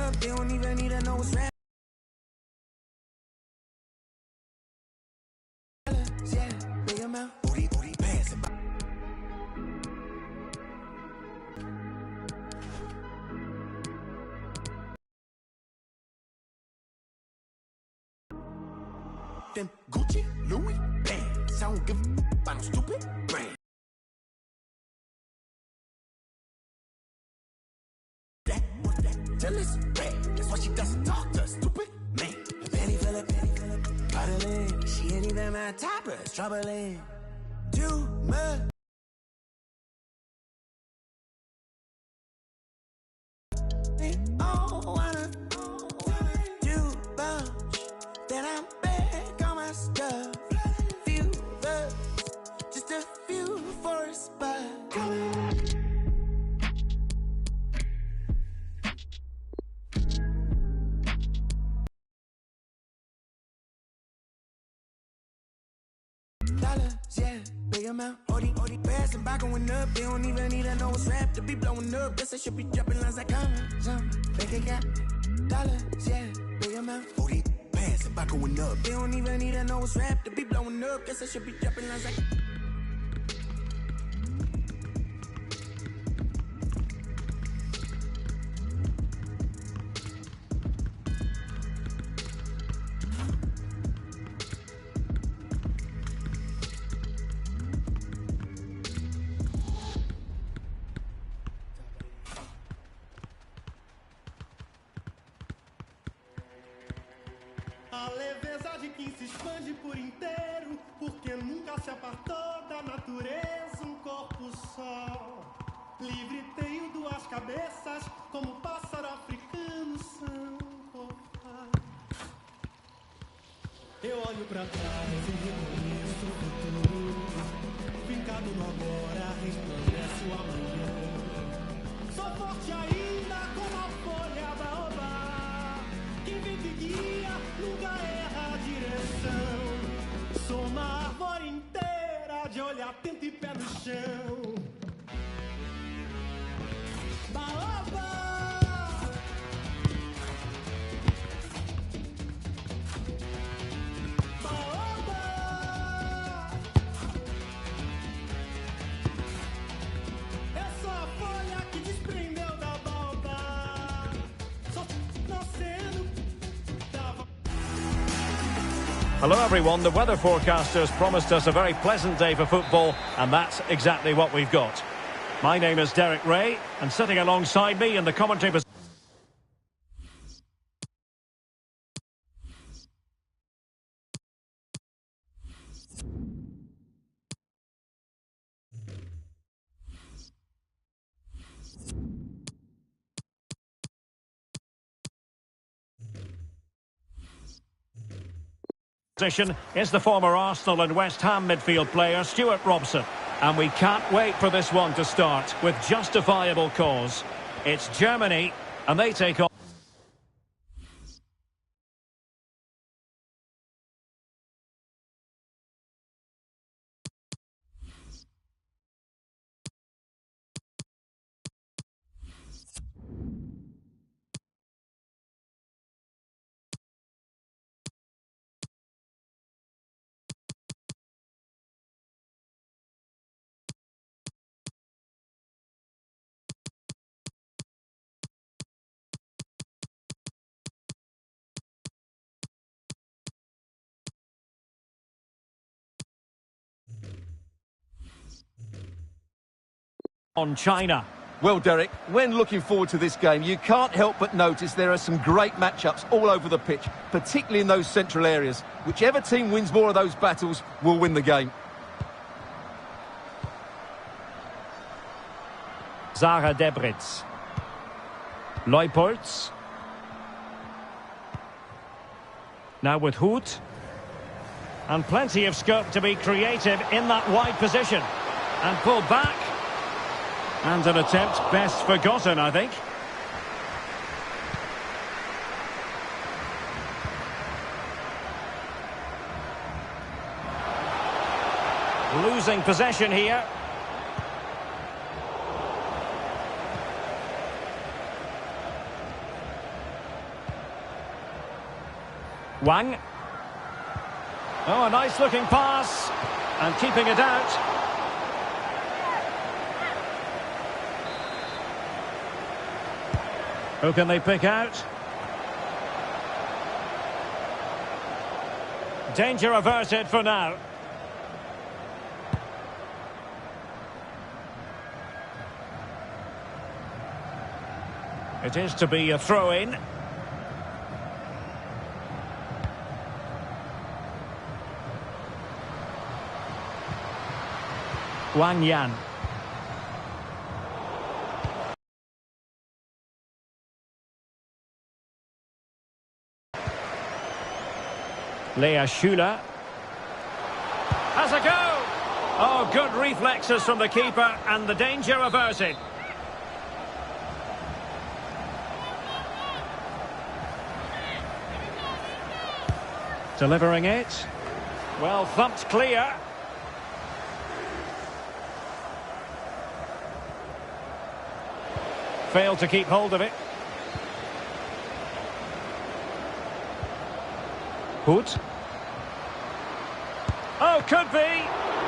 up, they don't even need to know what's rap. Yeah, big amount, booty, passing by. Them Gucci, Louis, bands, I don't give a about no stupid brand. Jealous, bad. That's why she doesn't talk to us, stupid man. Her belly full of bottling. She ain't even my top, it's troubling. Too much. They all wanna do bunch. Then I'm back on my stuff. Few bucks, just a few for a spot. Yeah, big amount, OD, passing by going up. They don't even need to know what's rap to be blowing up. Guess I should be dropping lines like I'm bank account, dollars, yeah, big amount, OD, passing by going up. They don't even need to know what's rap to be blowing up. Guess I should be dropping lines like. A leveza de quem se expande por inteiro, porque nunca se apartou da natureza um corpo só. Livre tenho duas cabeças, como pássaro africano são. Eu olho pra trás e reconheço o futuro. Fincado no agora, resplandece o amanhã. Sou forte ainda como a folha baobá, que vive e guia, nunca erra a direção. Sou uma árvore inteira de olho atento e pé no chão. Baobá! Hello everyone, the weather forecasters promised us a very pleasant day for football, and that's exactly what we've got. My name is Derek Ray, and sitting alongside me in the commentary position is the former Arsenal and West Ham midfield player Stuart Robson. And we can't wait for this one to start with justifiable cause. It's Germany, and they take on. On China. Well, Derek, when looking forward to this game, you can't help but notice there are some great matchups all over the pitch, particularly in those central areas. Whichever team wins more of those battles will win the game. Zara Debritz. Leupolz. Now with Hoot. And plenty of scope to be creative in that wide position. And pull back. And an attempt best forgotten, I think. Losing possession here. Wang. Oh, a nice looking pass. And keeping it out. Who can they pick out? Danger averted for now. It is to be a throw-in. Wang Yan. Lea Schuler. Has a go! Oh, good reflexes from the keeper and the danger averted. Delivering it. Well thumped clear. Failed to keep hold of it. Hood. Oh, could be.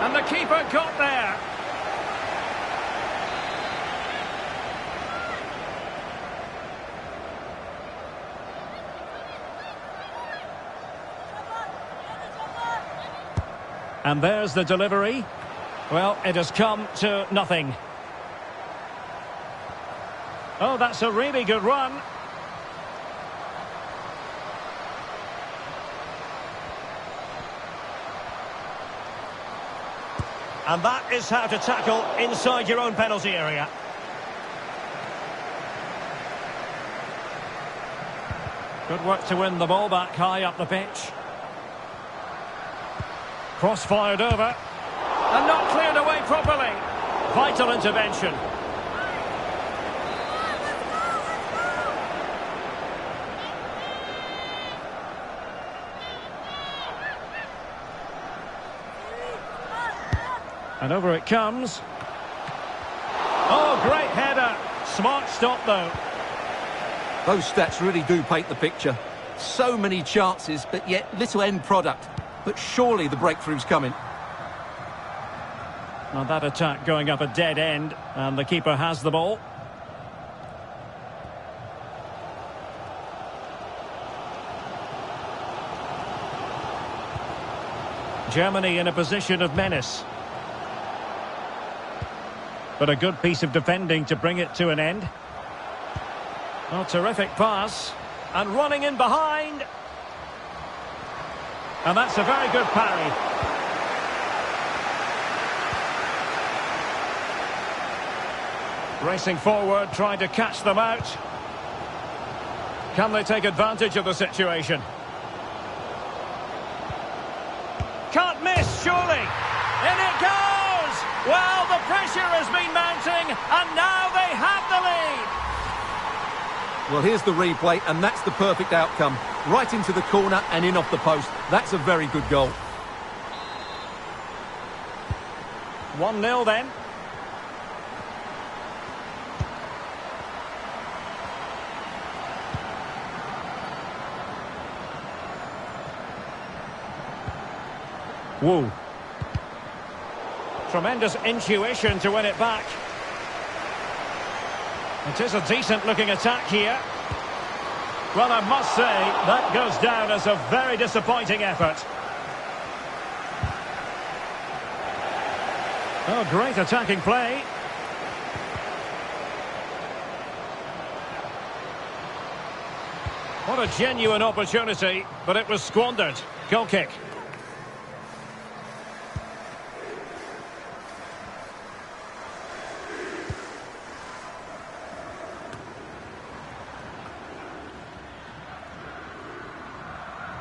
And the keeper got there. And there's the delivery. Well, it has come to nothing. Oh, that's a really good run. And that is how to tackle inside your own penalty area. Good work to win the ball back high up the pitch. Cross fired over. And not cleared away properly. Vital intervention. And over it comes. Oh, great header. Smart stop, though. Those stats really do paint the picture. So many chances, but yet little end product. But surely the breakthrough's coming. Now that attack going up a dead end, and the keeper has the ball. Germany in a position of menace. But a good piece of defending to bring it to an end. Oh, terrific pass. And running in behind. And that's a very good parry. Racing forward, trying to catch them out. Can they take advantage of the situation? Can't miss, surely. In it goes! Well, the pressure has been mounting, and now they have the lead. Well, here's the replay, and that's the perfect outcome. Right into the corner and in off the post. That's a very good goal. 1-0 then. Woo. Tremendous intuition to win it back. It is a decent looking attack here. Well, I must say, that goes down as a very disappointing effort. Oh, great attacking play. What a genuine opportunity, but it was squandered. Goal kick.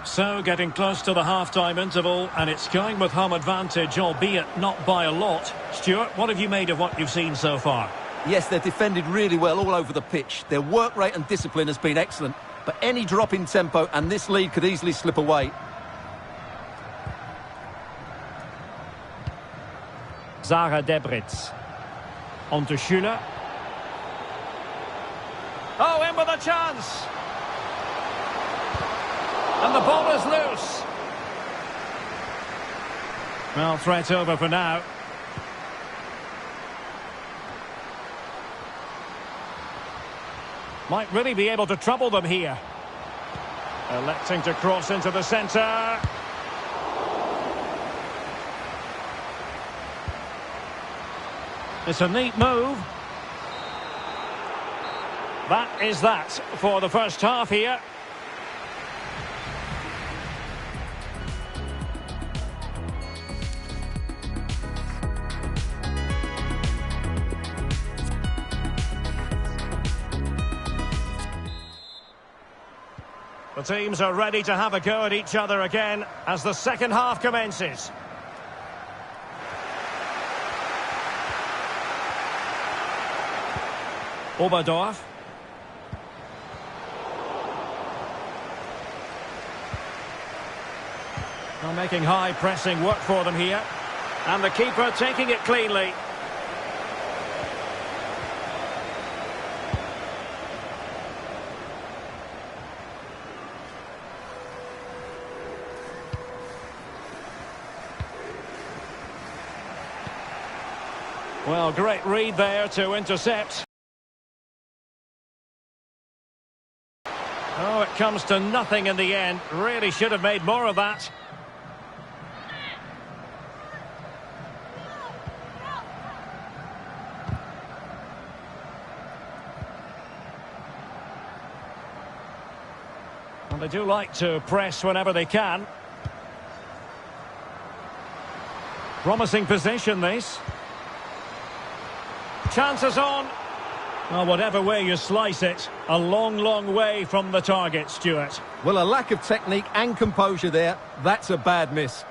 So, getting close to the half-time interval, and it's going with home advantage, albeit not by a lot. Stuart, what have you made of what you've seen so far? Yes, they've defended really well all over the pitch. Their work rate and discipline has been excellent. But any drop in tempo, and this lead could easily slip away. Zara Debritz. On to Schuler. Oh, in with a chance! And the ball is loose. Well, threat over for now. Might really be able to trouble them here. Electing to cross into the centre. It's a neat move. That is that for the first half here. The teams are ready to have a go at each other again as the second half commences. Oberdorf. Well, making high pressing work for them here. And the keeper taking it cleanly. Well, great read there to intercept. Oh, it comes to nothing in the end. Really should have made more of that. And they do like to press whenever they can. Promising position, this. Chances on. Well, whatever way you slice it, a long, long way from the target, Stuart. Well, a lack of technique and composure there. That's a bad miss.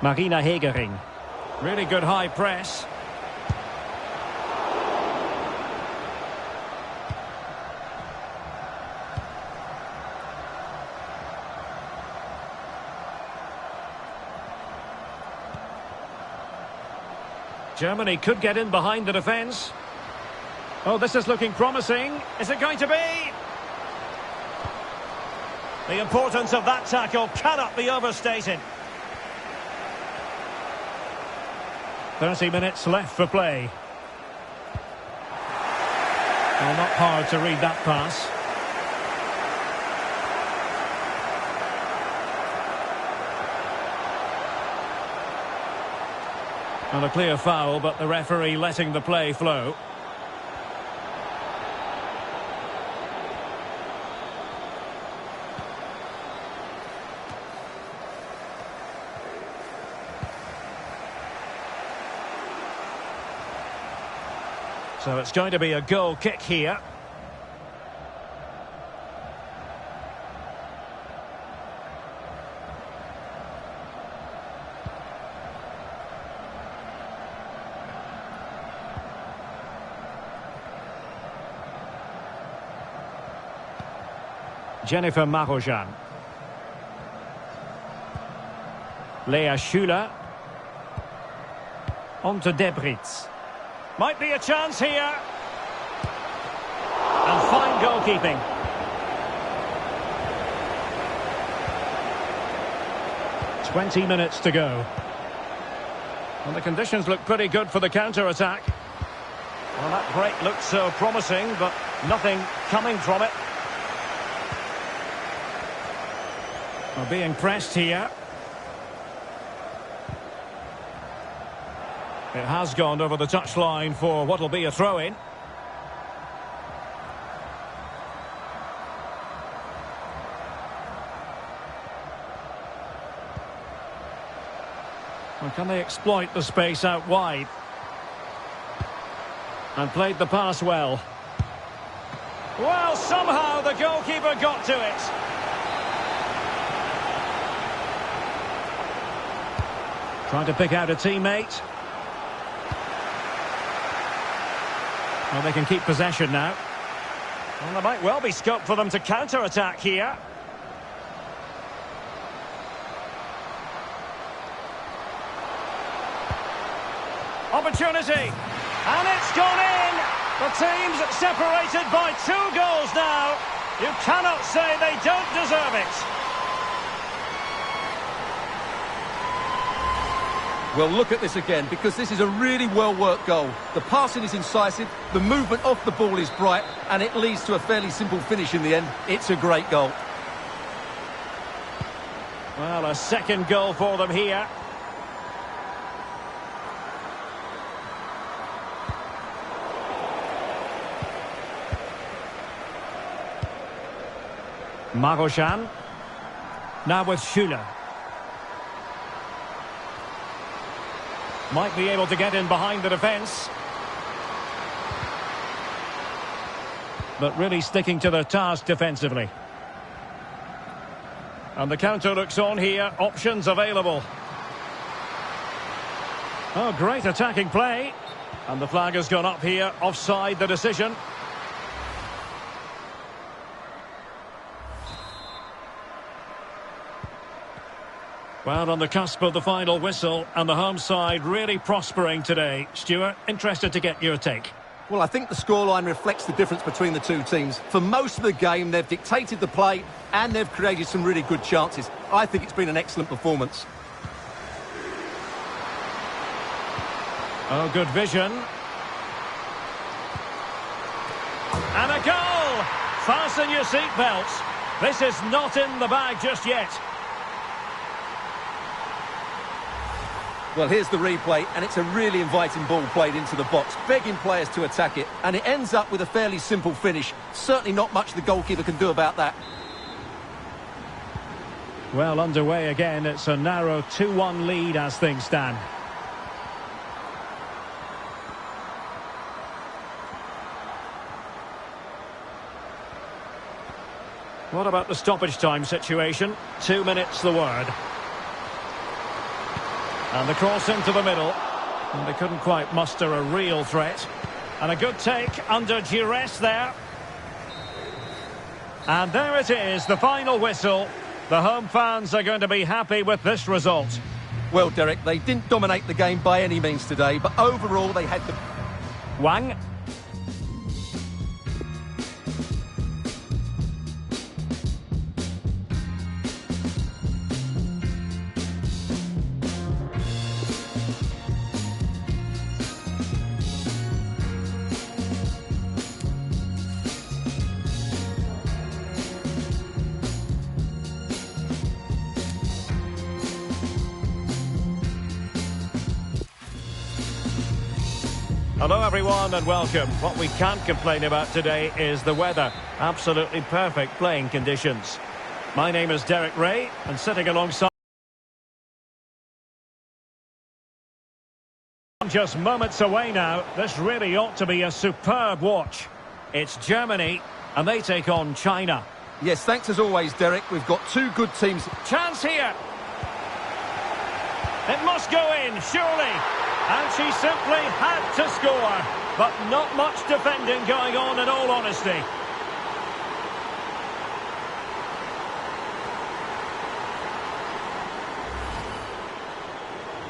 Marina Hegering. Really good high press. Germany could get in behind the defence. Oh, this is looking promising. Is it going to be? The importance of that tackle cannot be overstated. 30 minutes left for play. Well, not hard to read that pass. And a clear foul, but the referee letting the play flow. So it's going to be a goal kick here. Jennifer Marojan. Lea Schuler. On to Debritz. Might be a chance here. And fine goalkeeping. "20 minutes to go. And the conditions look pretty good for the counter-attack. Well, that break looked so promising, but nothing coming from it. Well, being pressed here. It has gone over the touchline for what will be a throw-in. Well, can they exploit the space out wide? And played the pass well. Well, somehow the goalkeeper got to it. Trying to pick out a teammate. Well, they can keep possession now. Well, there might well be scope for them to counter-attack here. Opportunity. And it's gone in! The team's separated by 2 goals now. You cannot say they don't deserve it. Well, look at this again, because this is a really well-worked goal. The passing is incisive, the movement off the ball is bright, and it leads to a fairly simple finish in the end. It's a great goal. Well, a second goal for them here. Marochan. Now with Schüller. Might be able to get in behind the defence. But really sticking to their task defensively. And the counter looks on here. Options available. Oh, great attacking play. And the flag has gone up here. Offside the decision. Well, on the cusp of the final whistle, and the home side really prospering today. Stuart, interested to get your take. Well, I think the scoreline reflects the difference between the two teams. For most of the game, they've dictated the play, and they've created some really good chances. I think it's been an excellent performance. Oh, good vision. And a goal! Fasten your seatbelts. This is not in the bag just yet. Well, here's the replay, and it's a really inviting ball played into the box, begging players to attack it, and it ends up with a fairly simple finish. Certainly not much the goalkeeper can do about that. Well, underway again. It's a narrow 2-1 lead as things stand. What about the stoppage time situation? 2 minutes the word. And the cross into the middle. And they couldn't quite muster a real threat. And a good take under duress there. And there it is, the final whistle. The home fans are going to be happy with this result. Well, Derek, they didn't dominate the game by any means today, but overall they had the... Wang. Hello everyone and welcome. What we can't complain about today is the weather. Absolutely perfect playing conditions. My name is Derek Ray, and sitting alongside just moments away now, this really ought to be a superb watch. It's Germany and they take on China. Yes, thanks as always, Derek. We've got two good teams. Chance here. It must go in, surely. And she simply had to score. But not much defending going on in all honesty.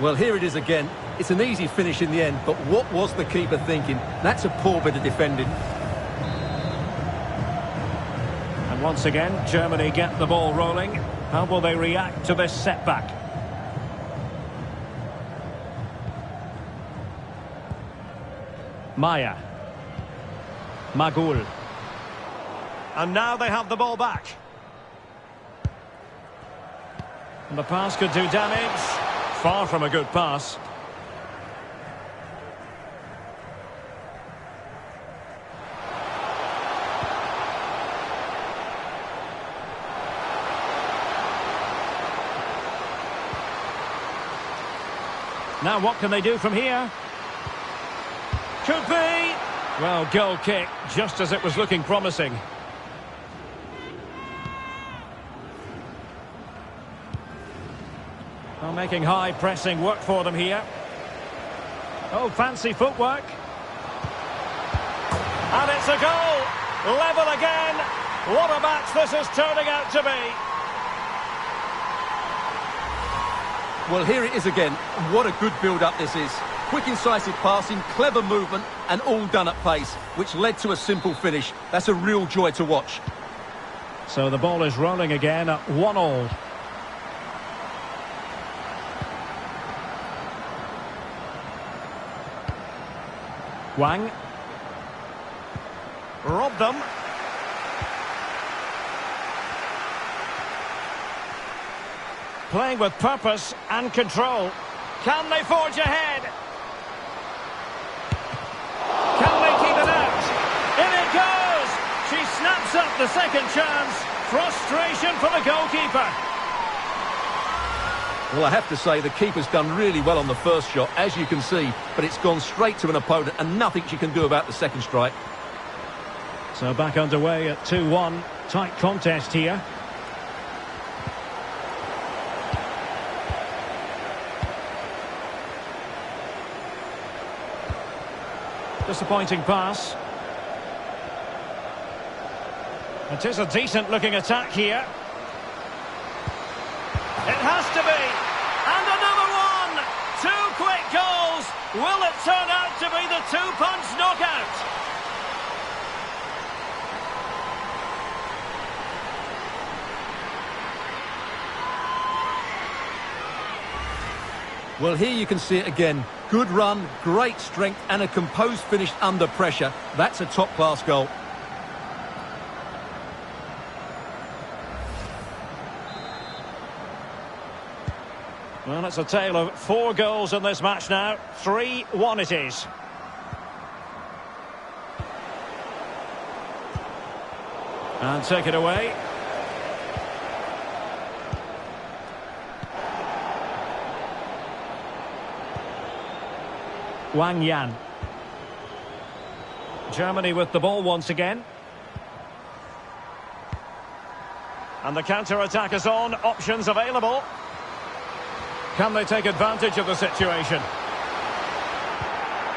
Well, here it is again. It's an easy finish in the end, but what was the keeper thinking? That's a poor bit of defending. And once again, Germany get the ball rolling. How will they react to this setback? Maya. Magul. And now they have the ball back. And the pass could do damage. Far from a good pass. Now what can they do from here? Could be. Well, goal kick, just as it was looking promising. Well, making high pressing work for them here. Oh, fancy footwork. And it's a goal. Level again. What a match this is turning out to be. Well, here it is again. What a good build-up this is. Quick, incisive passing, clever movement, and all done at pace, which led to a simple finish. That's a real joy to watch. So the ball is rolling again at 1-1. Wang. Robbed them. Playing with purpose and control. Can they forge ahead? Can they keep it out? In it goes! She snaps up the second chance. Frustration for the goalkeeper. Well, I have to say, the keeper's done really well on the first shot, as you can see, but it's gone straight to an opponent and nothing she can do about the second strike. So back underway at 2-1. Tight contest here. Disappointing pass. It is a decent looking attack here. It has to be. And another one. 2 quick goals. Will it turn out to be the 2-punch knockout? Well, here you can see it again. Good run, great strength, and a composed finish under pressure. That's a top-class goal. Well, it's a tale of 4 goals in this match now. 3-1 it is. And take it away. Wang Yan. Germany with the ball once again. And the counter-attack is on. Options available. Can they take advantage of the situation?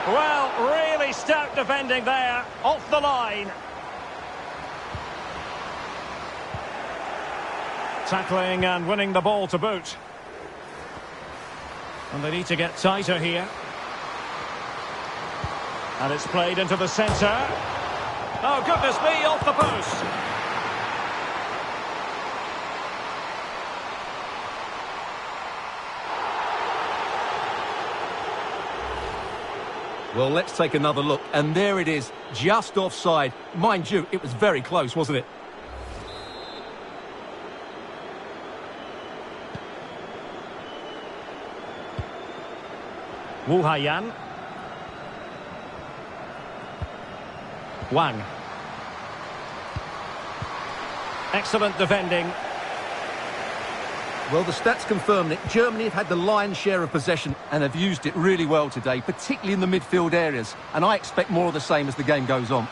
Well, really stout defending there. Off the line. Tackling and winning the ball to boot. And they need to get tighter here. And it's played into the centre. Oh, goodness me, off the post. Well, let's take another look. And there it is, just offside. Mind you, it was very close, wasn't it? Wu Haiyan. Wang. Excellent defending. Well, the stats confirm that Germany have had the lion's share of possession and have used it really well today, particularly in the midfield areas. And I expect more of the same as the game goes on.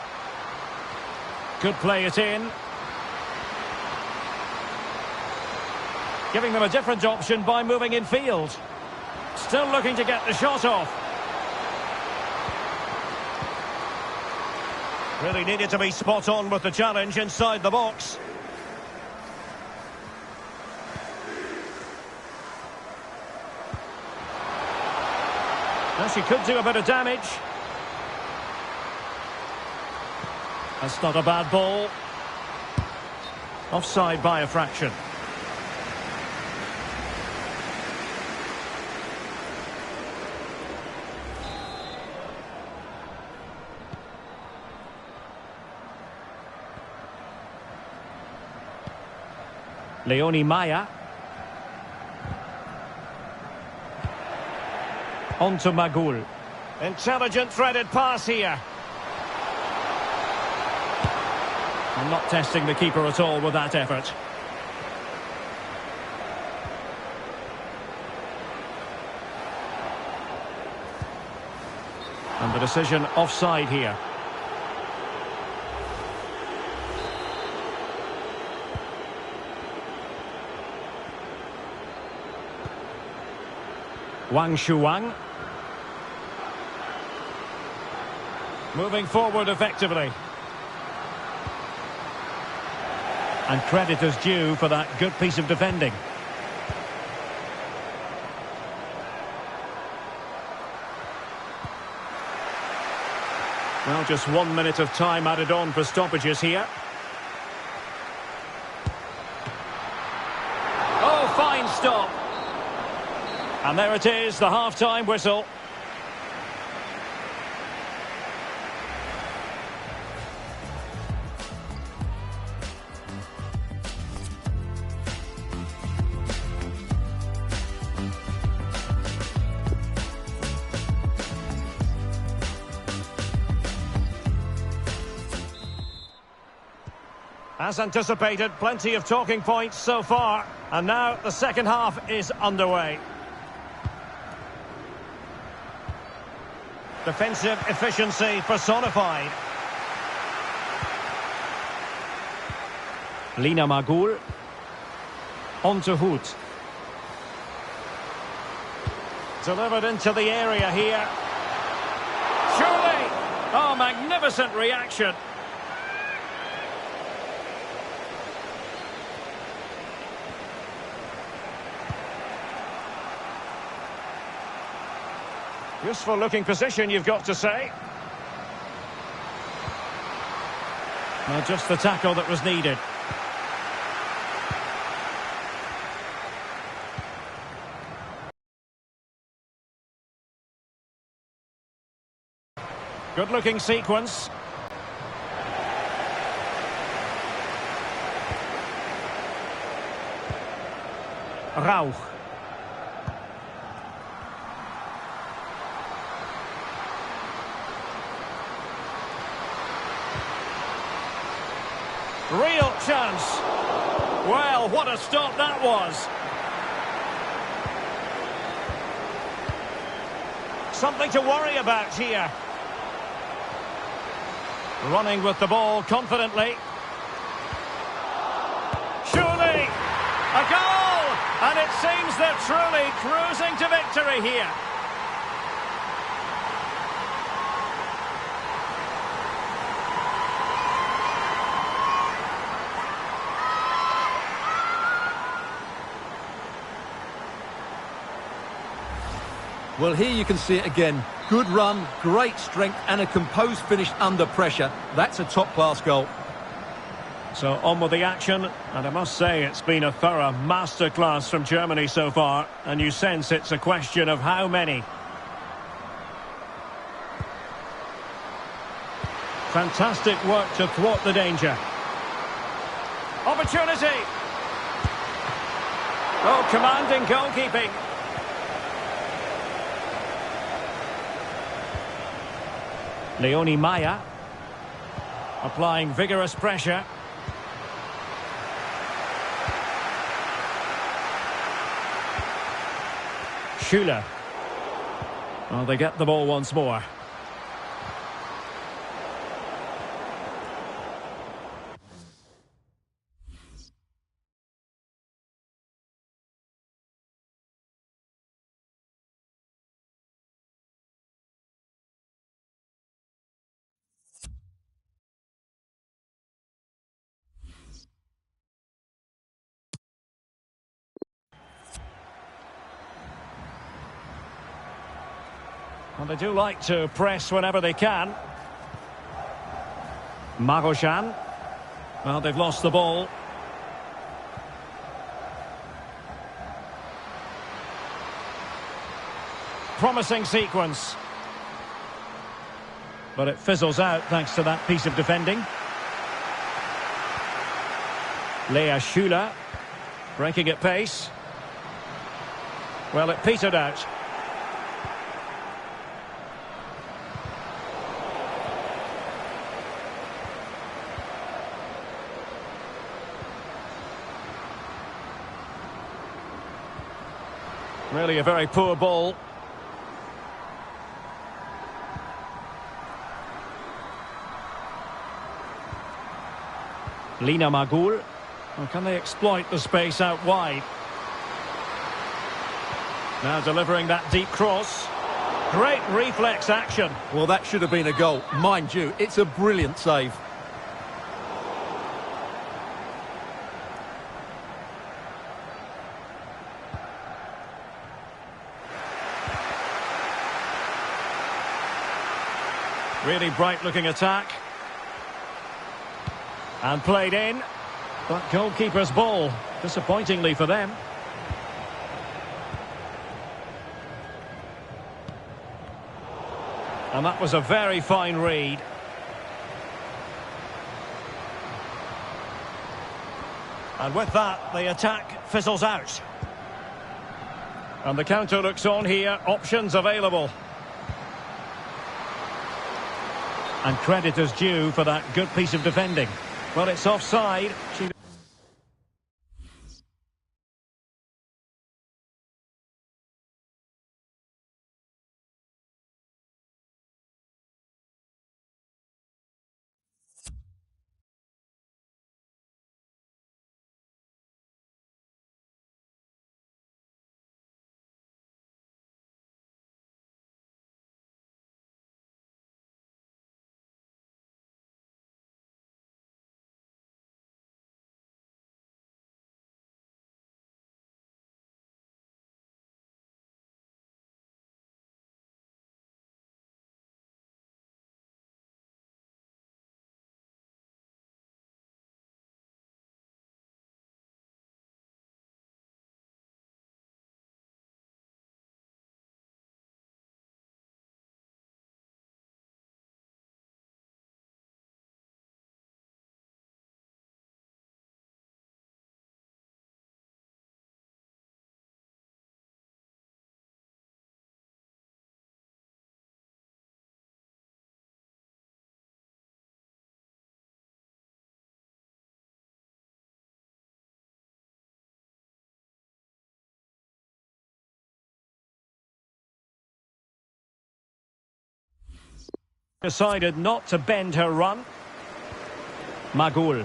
Could play it in. Giving them a different option by moving in field. Still looking to get the shot off. Really needed to be spot on with the challenge inside the box. Now she could do a bit of damage. That's not a bad ball. Offside by a fraction. Leonie Maya. On to Magul. Intelligent threaded pass here. And not testing the keeper at all with that effort. And the decision offside here. Wang Shuang. Moving forward effectively. And credit is due for that good piece of defending. Well, just 1 minute of time added on for stoppages here. Oh, fine stop. And there it is, the half-time whistle. As anticipated, plenty of talking points so far. And now the second half is underway. Defensive efficiency personified. Lina Magul. On to Hoot. Delivered into the area here. Surely! Oh, magnificent reaction. Useful looking position, you've got to say. Well, just the tackle that was needed. Good looking sequence. Rauch. Real chance. Well, what a stop that was. Something to worry about here. Running with the ball confidently. Surely a goal! And it seems they're truly cruising to victory here. Well, here you can see it again. Good run, great strength and a composed finish under pressure. That's a top-class goal. So on with the action, and I must say it's been a thorough masterclass from Germany so far, and you sense it's a question of how many. Fantastic work to thwart the danger. Opportunity! Oh, commanding goalkeeping. Leonie Maya applying vigorous pressure. Schüller. Well, they get the ball once more. And they do like to press whenever they can. Marochan. Well, they've lost the ball. Promising sequence. But it fizzles out thanks to that piece of defending. Lea Schüller. Breaking at pace. Well, it petered out. Really a very poor ball. Lina Magul. Well, can they exploit the space out wide? Now delivering that deep cross. Great reflex action. Well, that should have been a goal. Mind you, it's a brilliant save. Really bright-looking attack. And played in. But goalkeeper's ball, disappointingly for them. And that was a very fine read. And with that, the attack fizzles out. And the counter looks on here, options available. And credit is due for that good piece of defending. Well, it's offside. Decided not to bend her run. Magul.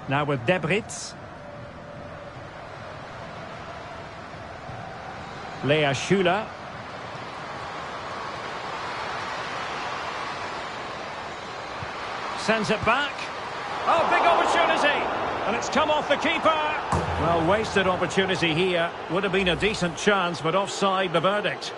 Now with Debritz. Lea Schuler. Sends it back. Oh, big opportunity. And it's come off the keeper. Well, wasted opportunity here. Would have been a decent chance, but offside the verdict.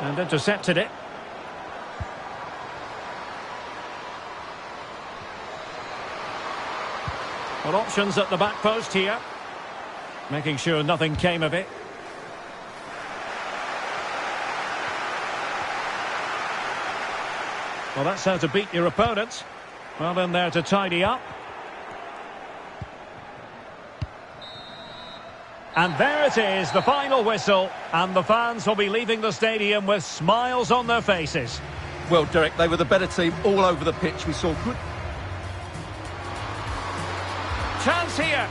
And intercepted it. Well, options at the back post here. Making sure nothing came of it. Well, that's how to beat your opponent. Well, in there to tidy up. And there it is, the final whistle. And the fans will be leaving the stadium with smiles on their faces. Well, Derek, they were the better team all over the pitch. We saw good... Chance here.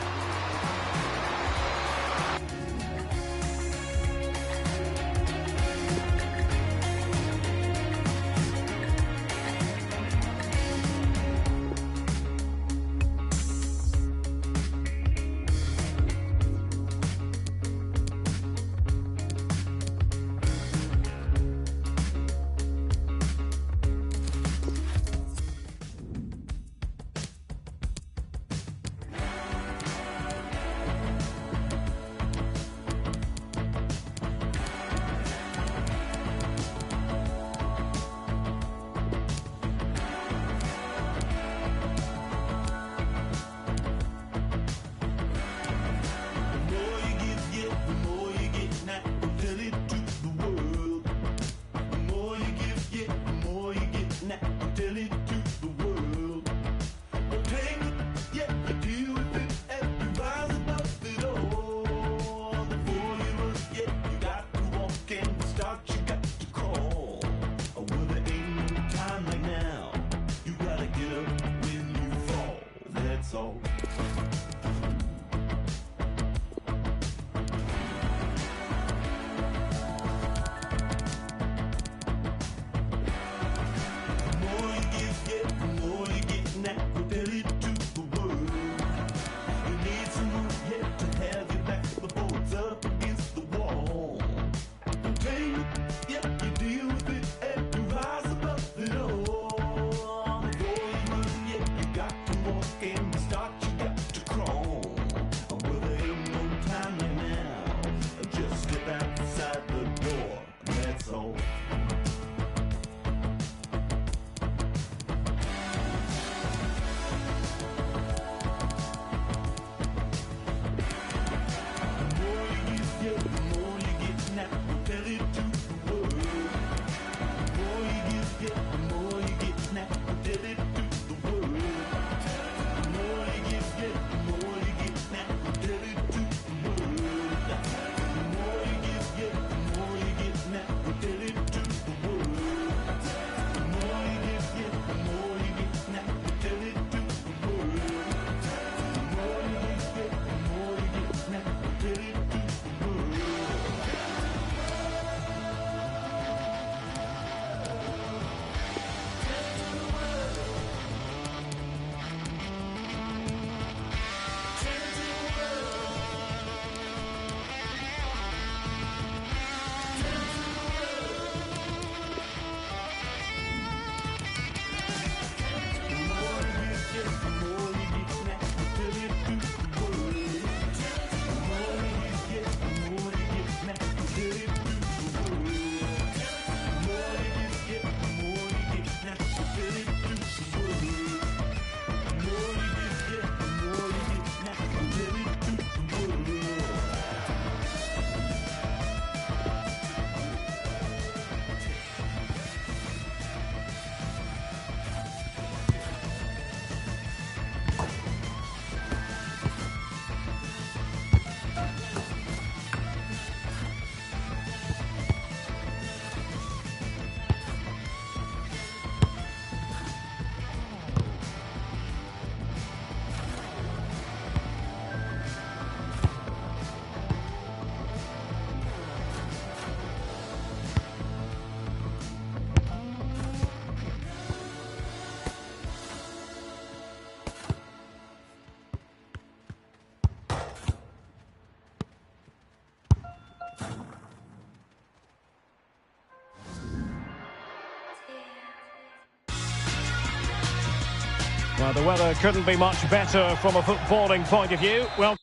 Well, the weather couldn't be much better from a footballing point of view. Well,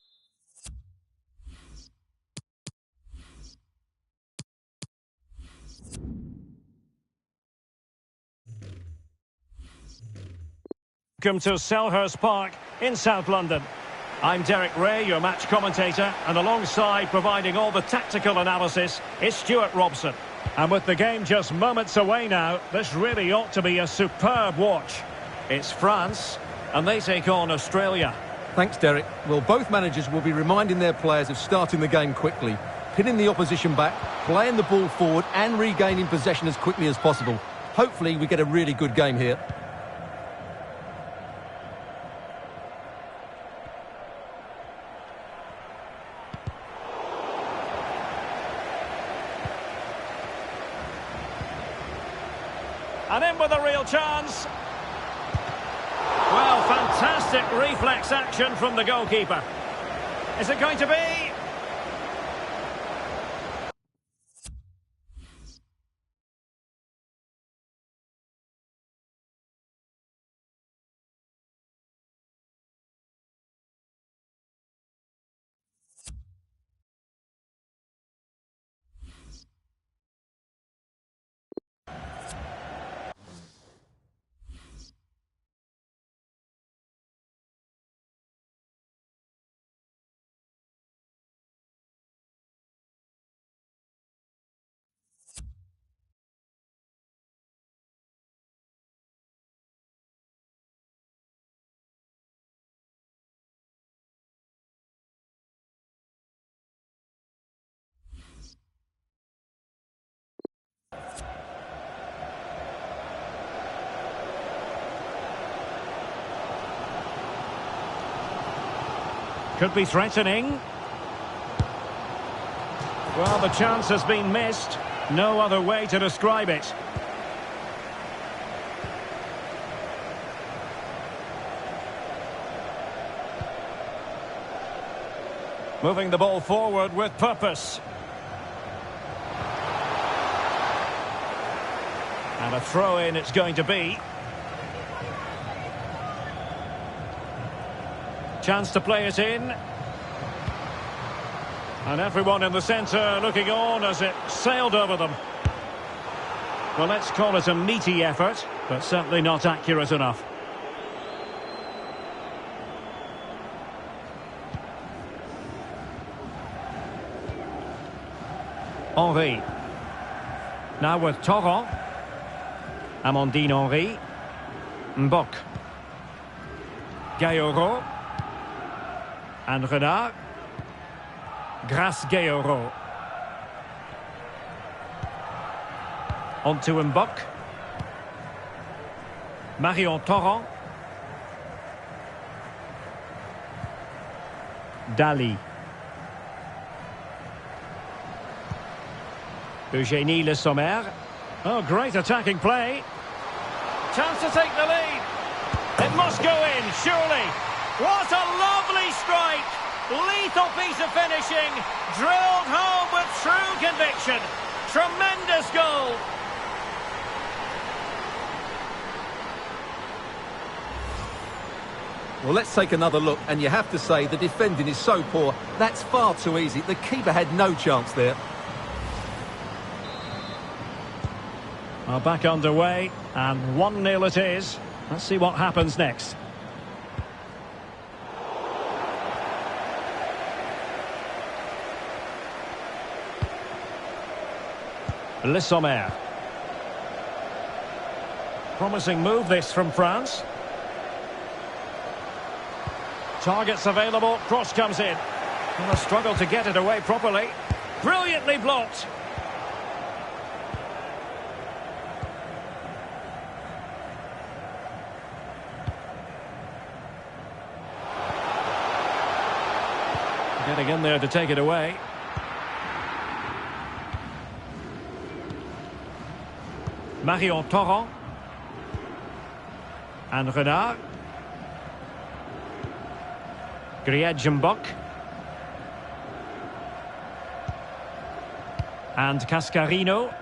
welcome to Selhurst Park in South London. I'm Derek Ray, your match commentator, and alongside providing all the tactical analysis is Stuart Robson. And with the game just moments away now, this really ought to be a superb watch. It's France, and they take on Australia. Thanks, Derek. Well, both managers will be reminding their players of starting the game quickly, pinning the opposition back, playing the ball forward and regaining possession as quickly as possible. Hopefully we get a really good game here. And in with a real chance. Well, fantastic reflex action from the goalkeeper. Is it going to be? Could be threatening. Well, the chance has been missed. No other way to describe it. Moving the ball forward with purpose. And a throw-in it's going to be. Chance to play it in. And everyone in the centre looking on as it sailed over them. Well, let's call it a meaty effort, but certainly not accurate enough. Henry. Now with Torrent. Amandine Henry. Mbok. Gayoro. And Renard. Grace Gayoro. On to Mbok. Marion Torrent. Dali. Eugénie Le Sommer. Oh, great attacking play. Chance to take the lead. It must go in, surely. What a lovely strike. Lethal piece of finishing. Drilled home with true conviction. Tremendous goal. Well, let's take another look, and you have to say the defending is so poor. That's far too easy. The keeper had no chance there. Well, back underway, and 1-0 it is. Let's see what happens next. Le Sommer. Promising move this from France. Targets available, cross comes in. And a struggle to get it away properly. Brilliantly blocked. Getting in there to take it away. Marion Torrent. And Renard. Griedjenbok. And Cascarino.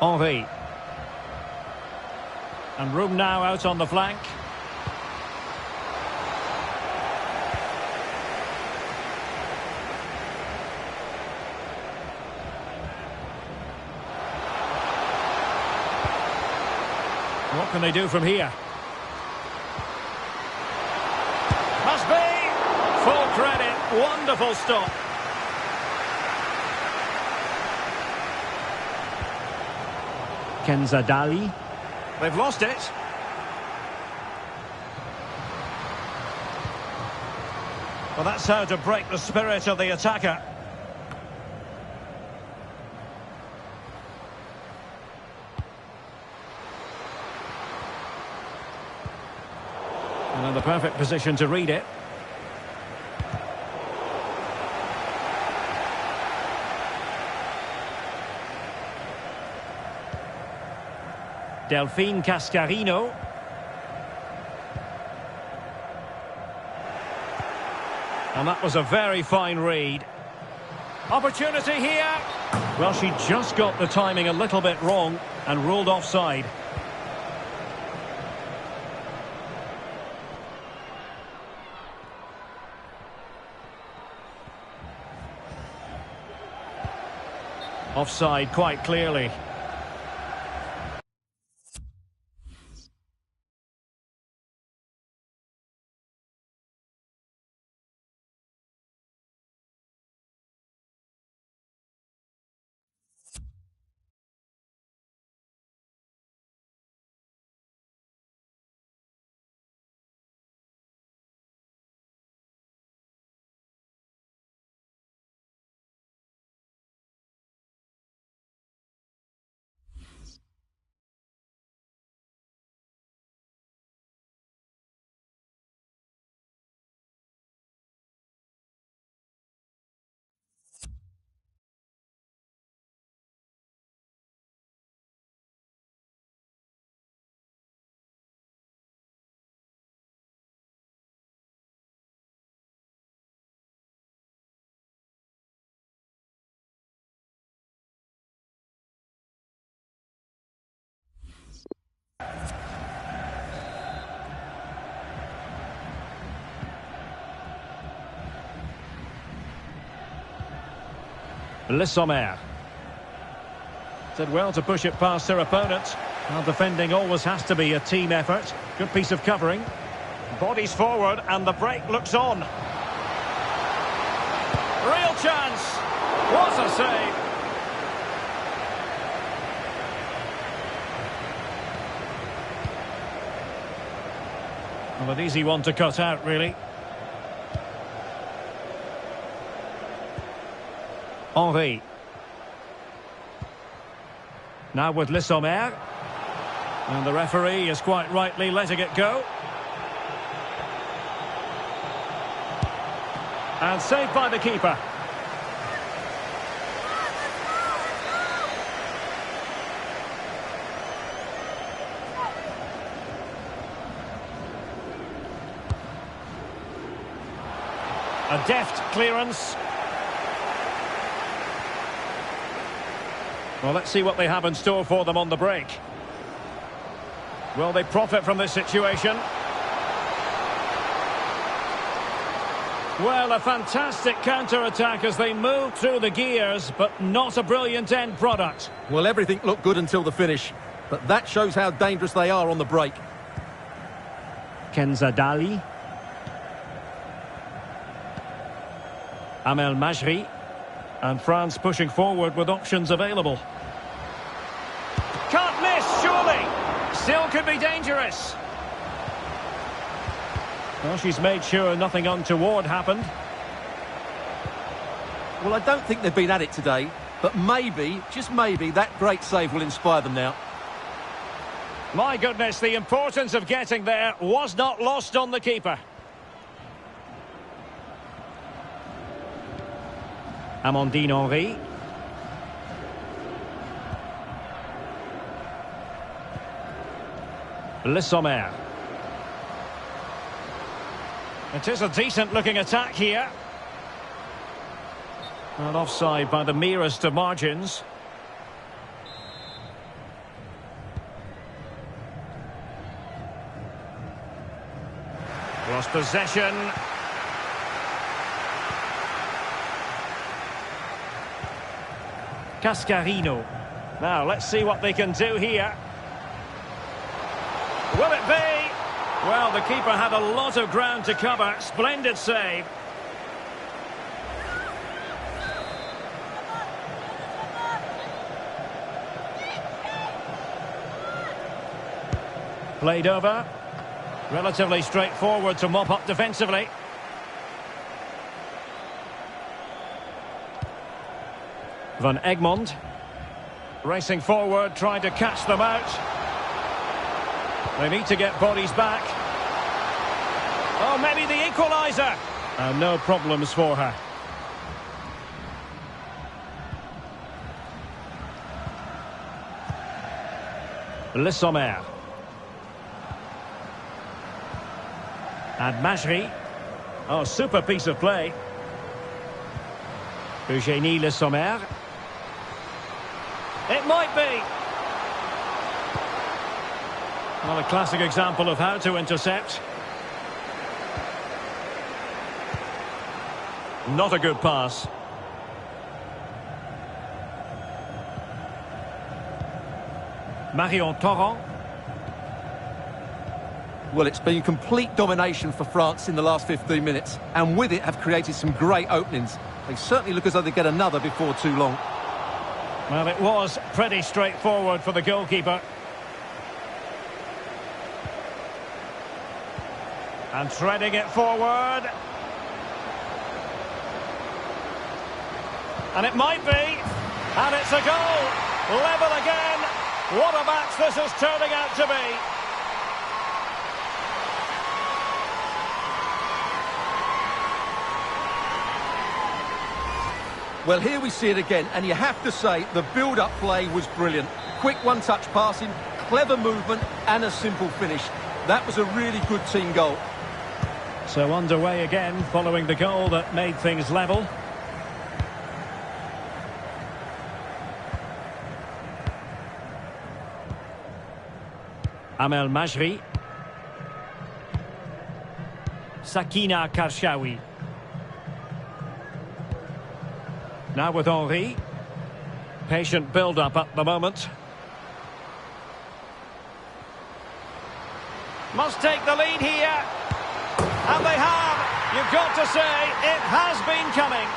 Henry. And room now out on the flank. What can they do from here? Must be! Full credit, wonderful stop. Kenzadali. They've lost it. Well, that's how to break the spirit of the attacker. And in the perfect position to read it. Delphine Cascarino. And that was a very fine read. Opportunity here. Well, she just got the timing a little bit wrong and ruled offside. Offside quite clearly. Le Sommer. Did well to push it past her opponent. Now defending always has to be a team effort. Good piece of covering. Bodies forward and the break looks on. Real chance. What a save. Well, an easy one to cut out, really. Henry. Now with Le Sommer. And the referee is quite rightly letting it go. And saved by the keeper. A deft clearance. Well, let's see what they have in store for them on the break. Will they profit from this situation? Well, a fantastic counter-attack as they move through the gears, but not a brilliant end product. Well, everything looked good until the finish, but that shows how dangerous they are on the break. Kenzadali. Amel Majri. And France pushing forward with options available. Can't miss, surely. Still could be dangerous. Well, she's made sure nothing untoward happened. Well, I don't think they've been at it today, but maybe, just maybe, that great save will inspire them now. My goodness, the importance of getting there was not lost on the keeper. Amandine Henry. Le Sommer. It is a decent-looking attack here. And offside by the merest of margins. Lost possession. Cascarino. Now, let's see what they can do here. Will it be? Well, the keeper had a lot of ground to cover. Splendid save. Played over. Relatively straightforward to mop up defensively. Van Egmond. Racing forward, trying to catch them out. They need to get bodies back. Oh, maybe the equaliser. And no problems for her. Le Sommer. And Majri. Oh, super piece of play. Eugénie Le Sommer. It might be. Well, a classic example of how to intercept. Not a good pass. Marion Torrent. Well, it's been complete domination for France in the last 15 minutes, and with it have created some great openings. They certainly look as though they get another before too long. Well, it was pretty straightforward for the goalkeeper. And threading it forward. And it might be. And it's a goal. Level again. What a match this is turning out to be. Well, here we see it again, and you have to say the build-up play was brilliant. Quick one-touch passing, clever movement, and a simple finish. That was a really good team goal. So underway again, following the goal that made things level. Amel Majri. Sakina Karshawi. Now with Henry. Patient build-up at the moment. Must take the lead here. And they have. You've got to say, it has been coming.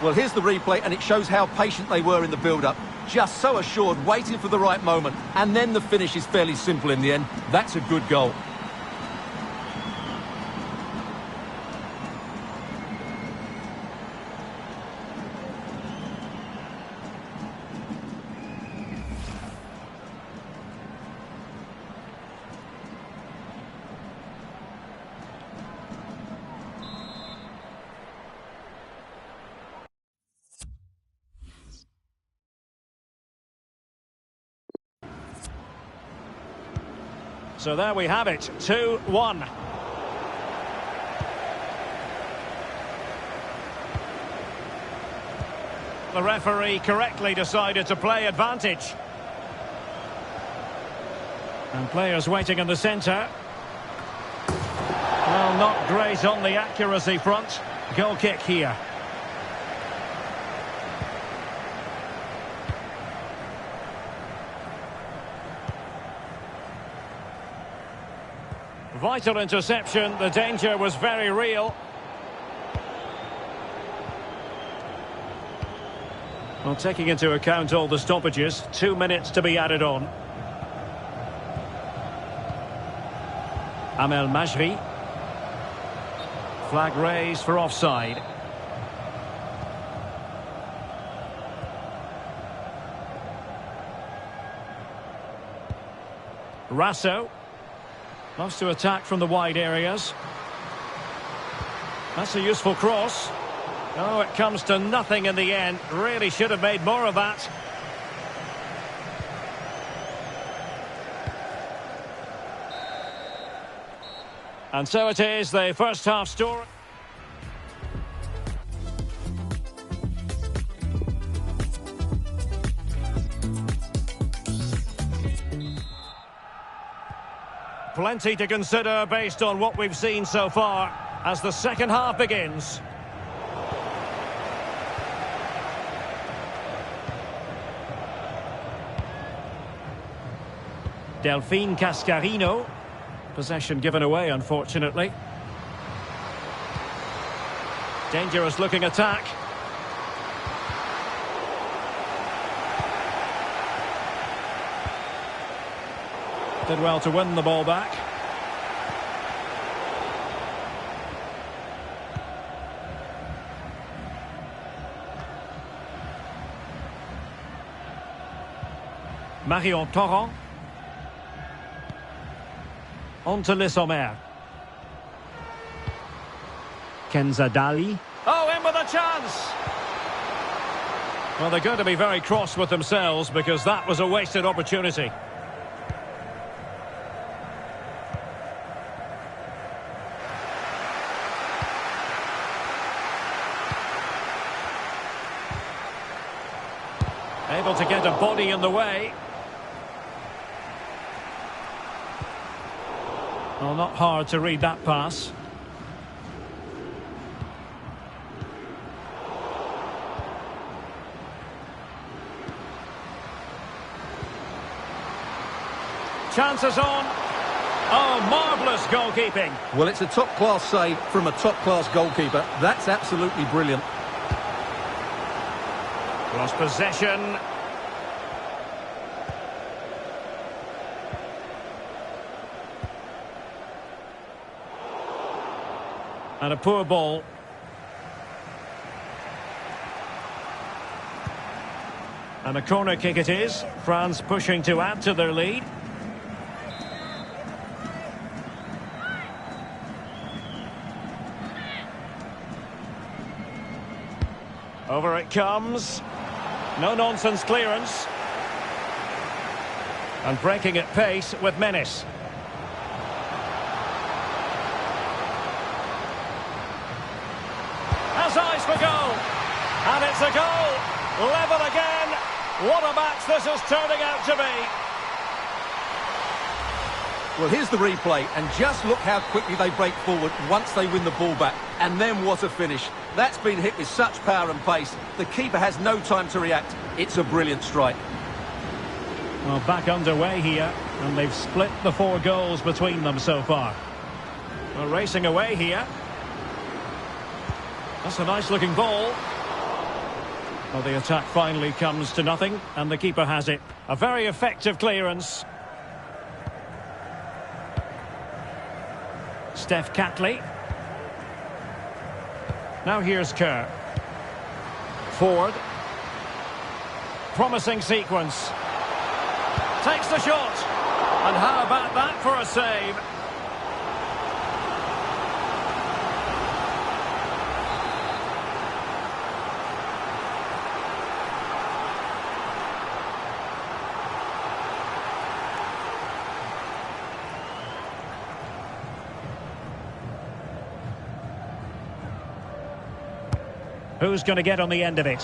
Well, here's the replay, and it shows how patient they were in the build-up. Just so assured, waiting for the right moment. And then the finish is fairly simple in the end. That's a good goal. So there we have it, 2-1. The referee correctly decided to play advantage. And players waiting in the centre. Well, not great on the accuracy front. Goal kick here. Vital interception, the danger was very real. Well, taking into account all the stoppages, 2 minutes to be added on. Amel Majri. Flag raised for offside. Rasso. Loves to attack from the wide areas. That's a useful cross. Oh, it comes to nothing in the end. Really should have made more of that. And so it is, the first half story. Plenty to consider based on what we've seen so far as the second half begins. Delphine Cascarino. Possession given away, unfortunately. Dangerous looking attack. Did well to win the ball back. Marion Torrent. On to Les Sommer. Kenza Dali. Oh, in with a chance! Well, they're going to be very cross with themselves because that was a wasted opportunity. Able to get a body in the way. Well, not hard to read that pass. Chances on. Oh, marvellous goalkeeping. Well, it's a top-class save from a top-class goalkeeper. That's absolutely brilliant. Lost possession. And a poor ball. And a corner kick it is. France pushing to add to their lead. Over it comes. No-nonsense clearance. And breaking at pace with menace. Has eyes for goal. And it's a goal. Level again. What a match this is turning out to be. Well, here's the replay, and just look how quickly they break forward once they win the ball back. And then what a finish. That's been hit with such power and pace. The keeper has no time to react. It's a brilliant strike. Well, back underway here, and they've split the 4 goals between them so far. Well, racing away here. That's a nice-looking ball. Well, the attack finally comes to nothing, and the keeper has it. A very effective clearance. Steph Catley. Now here's Kerr. Ford. Promising sequence. Takes the shot. And how about that for a save? Who's going to get on the end of it?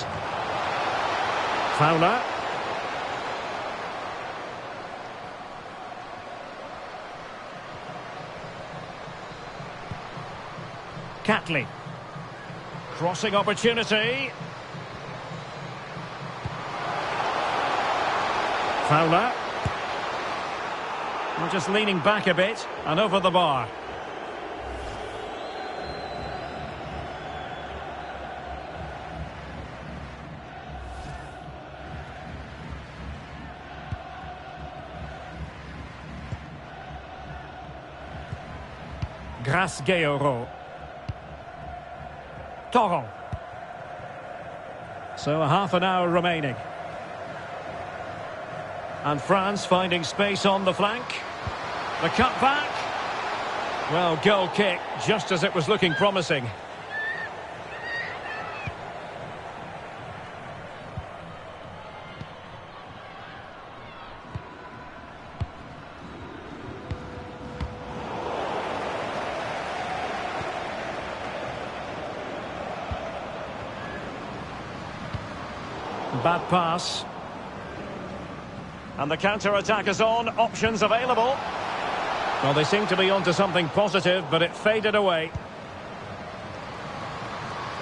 Fowler. Catley. Crossing opportunity. Fowler. Well, just leaning back a bit and over the bar. Grace-Guéoro. Torrent. So a half an hour remaining. And France finding space on the flank. The cut back. Well, goal kick, just as it was looking promising. Bad pass. And the counter-attack is on. Options available. Well, they seem to be onto something positive, but it faded away.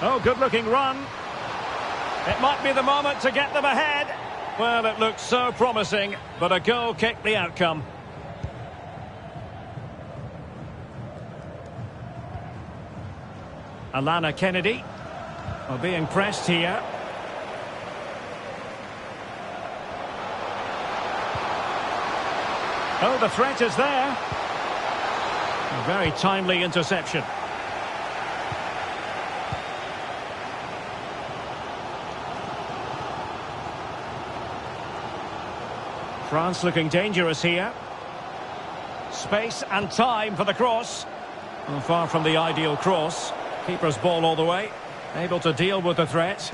Oh, good-looking run. It might be the moment to get them ahead. Well, it looked so promising, but a goal kicked the outcome. Alana Kennedy. Well, being pressed here. Oh, the threat is there. A very timely interception. France looking dangerous here. Space and time for the cross. Well, far from the ideal cross. Keeper's ball all the way. Able to deal with the threat.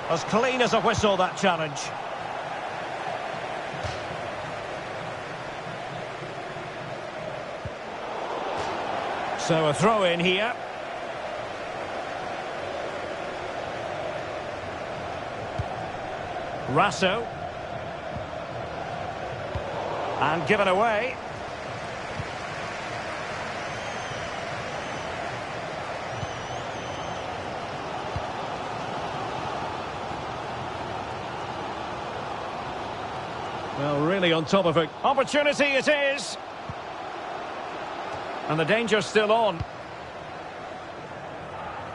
As clean as a whistle, that challenge. So a throw in here. Rasso. And given away. Well, really on top of it. Opportunity it is. And the danger's still on.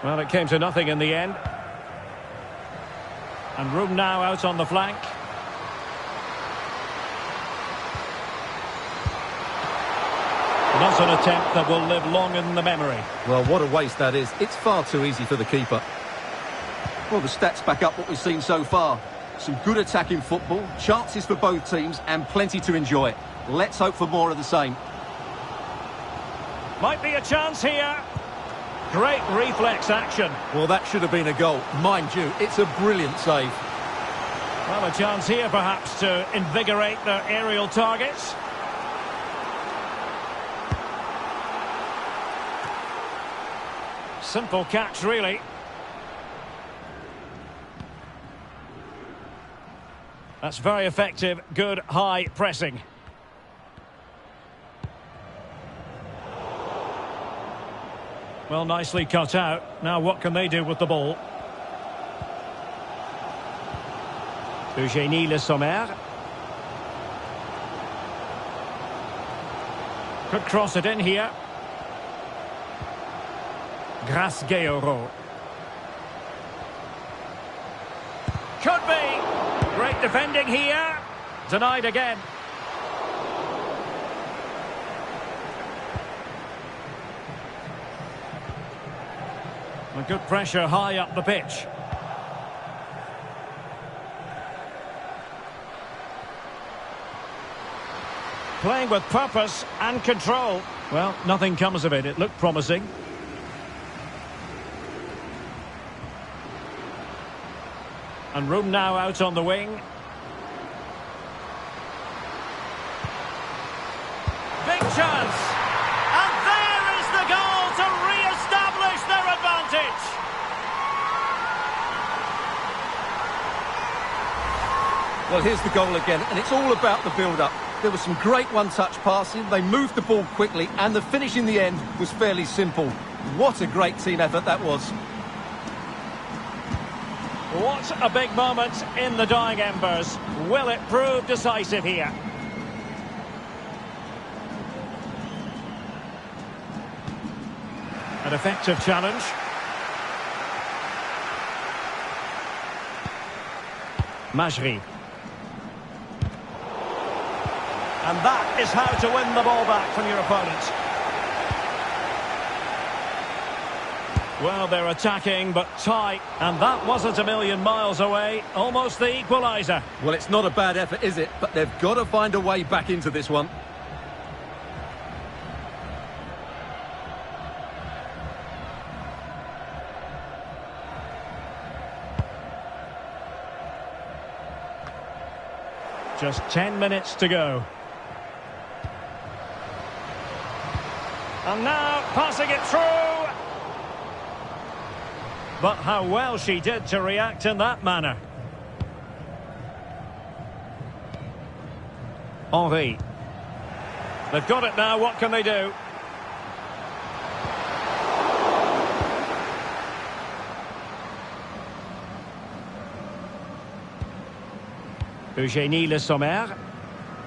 Well, it came to nothing in the end. And room now out on the flank. Not an attempt that will live long in the memory. Well, what a waste that is. It's far too easy for the keeper. Well, the stats back up what we've seen so far. Some good attacking football, chances for both teams, and plenty to enjoy. Let's hope for more of the same. Might be a chance here. Great reflex action. Well, that should have been a goal. Mind you, it's a brilliant save. Well, a chance here perhaps to invigorate their aerial targets. Simple catch, really. That's very effective, good high pressing. Well, nicely cut out. Now what can they do with the ball? Eugénie Le Sommer. Could cross it in here. Grace Gueiro. Could be. Great defending here. Denied again. A good pressure high up the pitch. Playing with purpose and control. Well, nothing comes of it. It looked promising. And room now out on the wing. Big chance. And there is the goal to re-establish their advantage. Well, here's the goal again, and it's all about the build-up. There was some great one-touch passing, they moved the ball quickly, and the finish in the end was fairly simple. What a great team effort that was. What a big moment in the dying embers. Will it prove decisive here? An effective challenge. Majri. And that is how to win the ball back from your opponent. Well, they're attacking, but tight. And that wasn't a million miles away. Almost the equaliser. Well, it's not a bad effort, is it? But they've got to find a way back into this one. Just 10 minutes to go. And now passing it through. But how well she did to react in that manner. Henri. They've got it now, what can they do? Eugénie Le Sommer.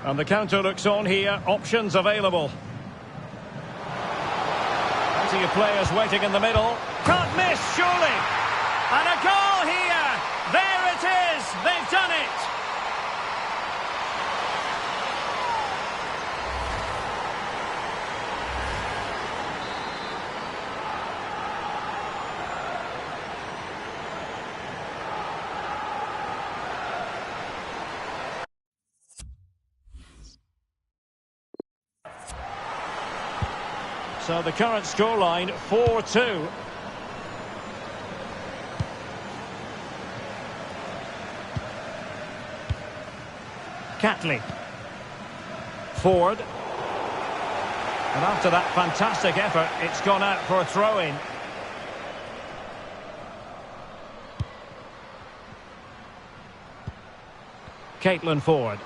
And the counter looks on here, options available. Plenty of players waiting in the middle. Can't miss, surely! And a goal here! There it is! They've done it! So the current scoreline, 4-2. Catley. Ford. And after that fantastic effort, it's gone out for a throw-in. Caitlin Ford.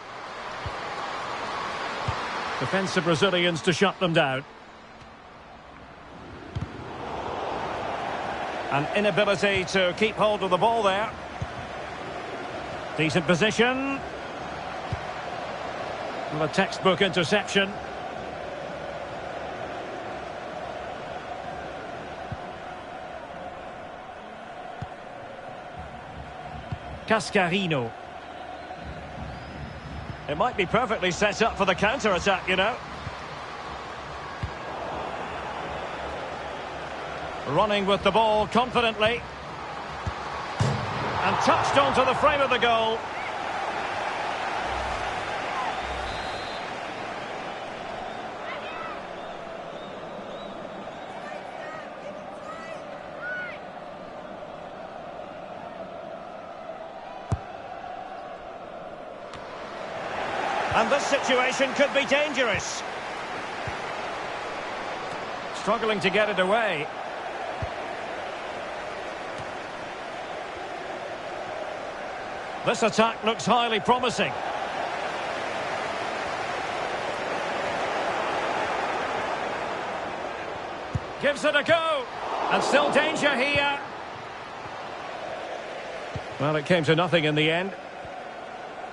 Defensive Brazilians to shut them down. An inability to keep hold of the ball there. Decent position. Well, a textbook interception. Cascarino. It might be perfectly set up for the counter-attack, you know. Running with the ball confidently. And touched onto the frame of the goal. And this situation could be dangerous. Struggling to get it away. This attack looks highly promising. Gives it a go. And still danger here. Well, it came to nothing in the end.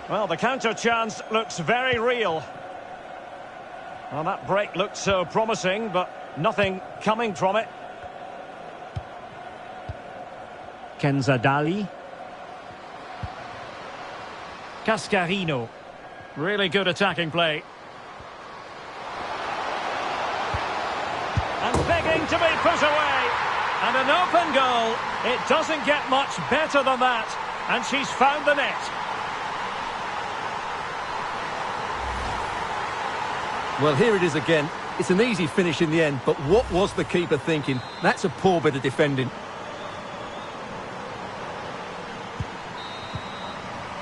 Well, the counter chance looks very real. Well, that break looked so promising, but nothing coming from it. Kenza Dali. Cascarino. Really good attacking play. And begging to be put away. And an open goal. It doesn't get much better than that. And she's found the net. Well, here it is again. It's an easy finish in the end, but what was the keeper thinking? That's a poor bit of defending.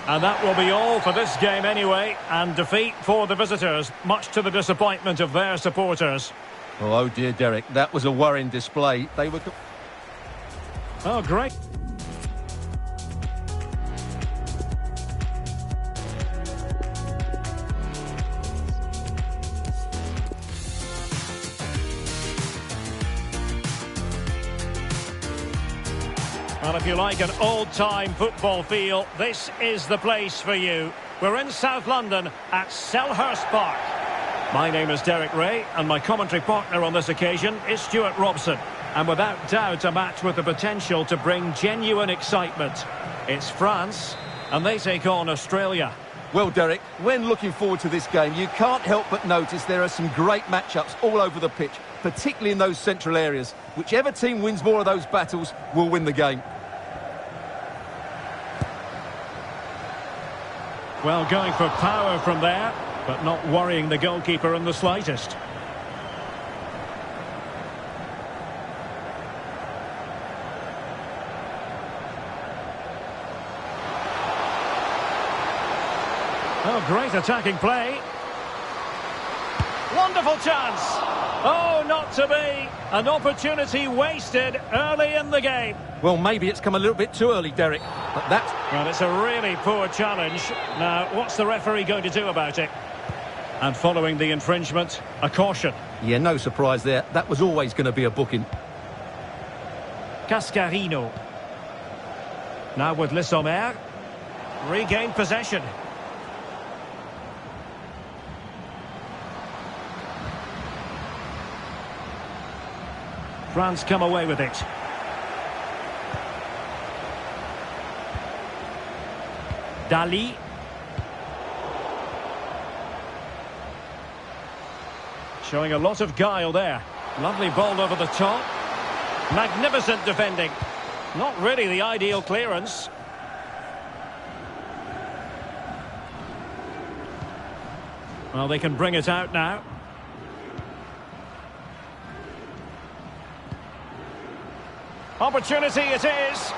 And that will be all for this game anyway. And defeat for the visitors, much to the disappointment of their supporters. Oh dear, Derek, that was a worrying display. They were... Oh, great. Well, if you like an old-time football feel, this is the place for you. We're in South London at Selhurst Park. My name is Derek Ray, and my commentary partner on this occasion is Stuart Robson. And without doubt, a match with the potential to bring genuine excitement. It's France, and they take on Australia. Well, Derek, when looking forward to this game, you can't help but notice there are some great matchups all over the pitch, particularly in those central areas. Whichever team wins more of those battles will win the game. Well, going for power from there, but not worrying the goalkeeper in the slightest. Oh, great attacking play. Wonderful chance. Oh, not to be. An opportunity wasted early in the game. Well, maybe it's come a little bit too early, Derek. But that's... Well, it's a really poor challenge. Now, what's the referee going to do about it? And following the infringement, a caution. Yeah, no surprise there. That was always going to be a booking. Cascarino. Now with Le Sommer. Regained possession. France come away with it. Dali. Showing a lot of guile there. Lovely ball over the top. Magnificent defending. Not really the ideal clearance. Well, they can bring it out now. Opportunity it is.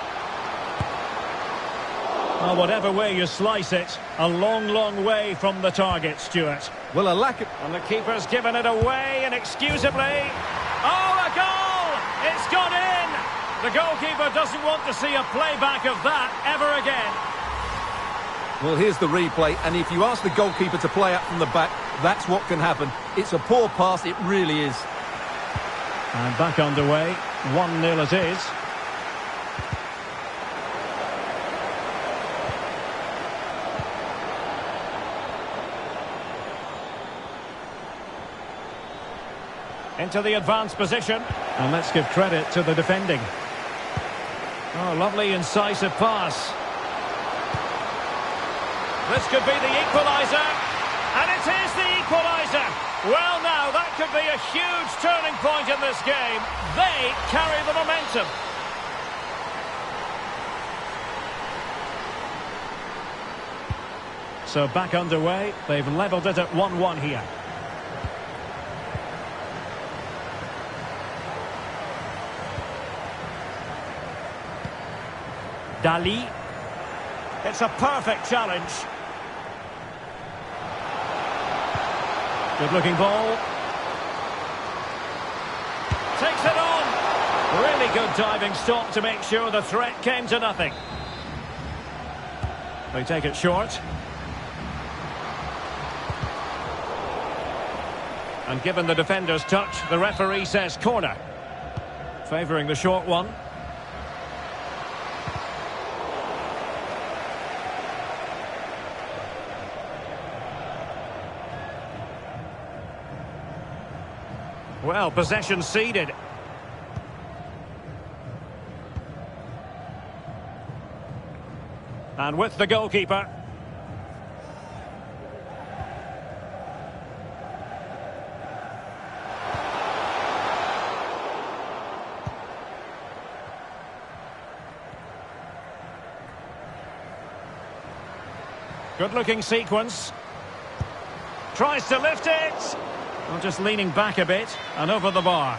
Well, whatever way you slice it, a long, long way from the target, Stuart. Well, a lack of... And the keeper's given it away inexcusably. Oh, a goal! It's gone in! The goalkeeper doesn't want to see a playback of that ever again. Well, here's the replay, and if you ask the goalkeeper to play out from the back, that's what can happen. It's a poor pass, it really is. And back underway, 1-0 it is. Into the advanced position. And let's give credit to the defending. Oh, lovely incisive pass. This could be the equaliser. And it is the equaliser. Well, now, that could be a huge turning point in this game. They carry the momentum. So back underway. They've levelled it at 1-1 here. Dali. It's a perfect challenge. Good looking ball. Takes it on. Really good diving stop to make sure the threat came to nothing. They take it short. And given the defender's touch, the referee says corner. Favouring the short one. Well, possession ceded. And with the goalkeeper. Good-looking sequence. Tries to lift it. Well, just leaning back a bit and over the bar.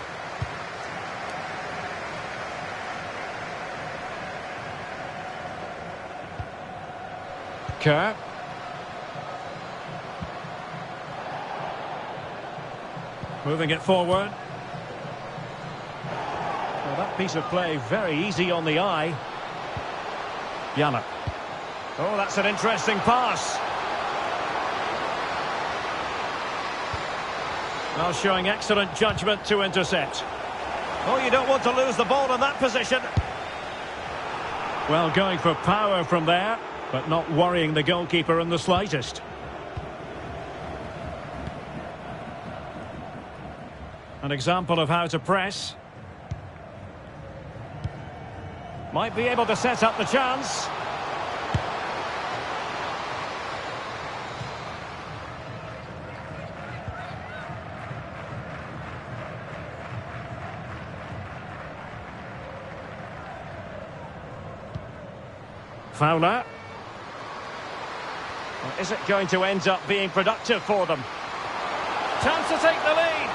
Kerr. Moving it forward. Well, that piece of play very easy on the eye. Yana. Oh, that's an interesting pass. Well, showing excellent judgment to intercept. Oh, you don't want to lose the ball in that position. Well, going for power from there, but not worrying the goalkeeper in the slightest. An example of how to press. Might be able to set up the chance. Fowler. Well, is it going to end up being productive for them? Chance to take the lead.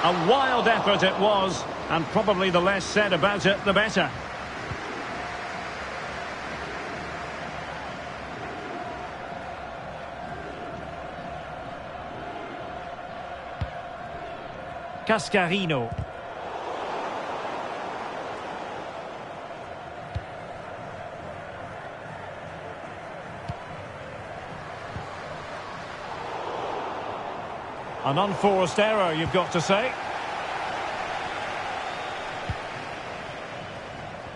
A wild effort it was, and probably the less said about it, the better. Cascarino. An unforced error, you've got to say.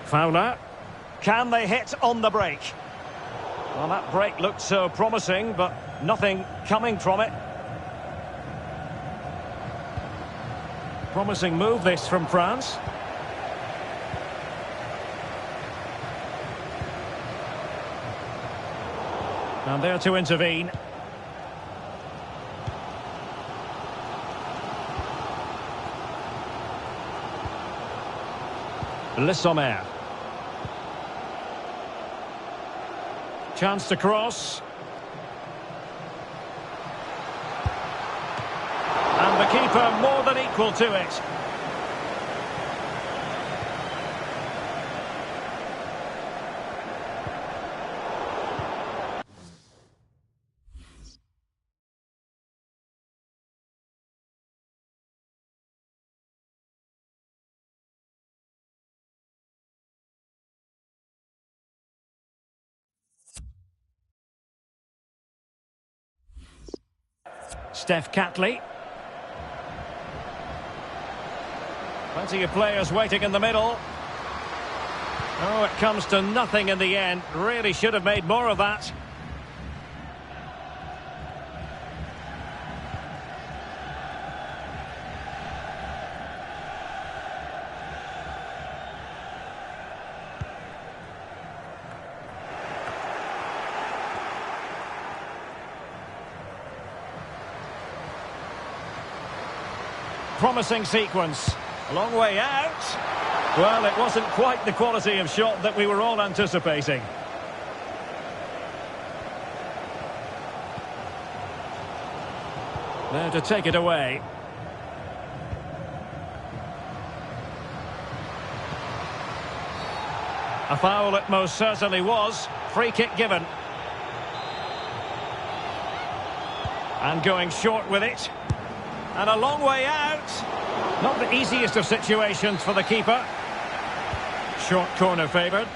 Fowler. Can they hit on the break? Well, that break looked so promising, but nothing coming from it. Promising move this from France. And there to intervene. Le Sommer. Chance to cross. And the keeper more than equal to it. Steph Catley. Plenty of players waiting in the middle. Oh, it comes to nothing in the end. Really should have made more of that. Promising sequence. A long way out. Well, it wasn't quite the quality of shot that we were all anticipating. There to take it away. A foul it most certainly was. Free kick given. And going short with it. And a long way out. Not the easiest of situations for the keeper. Short corner favoured.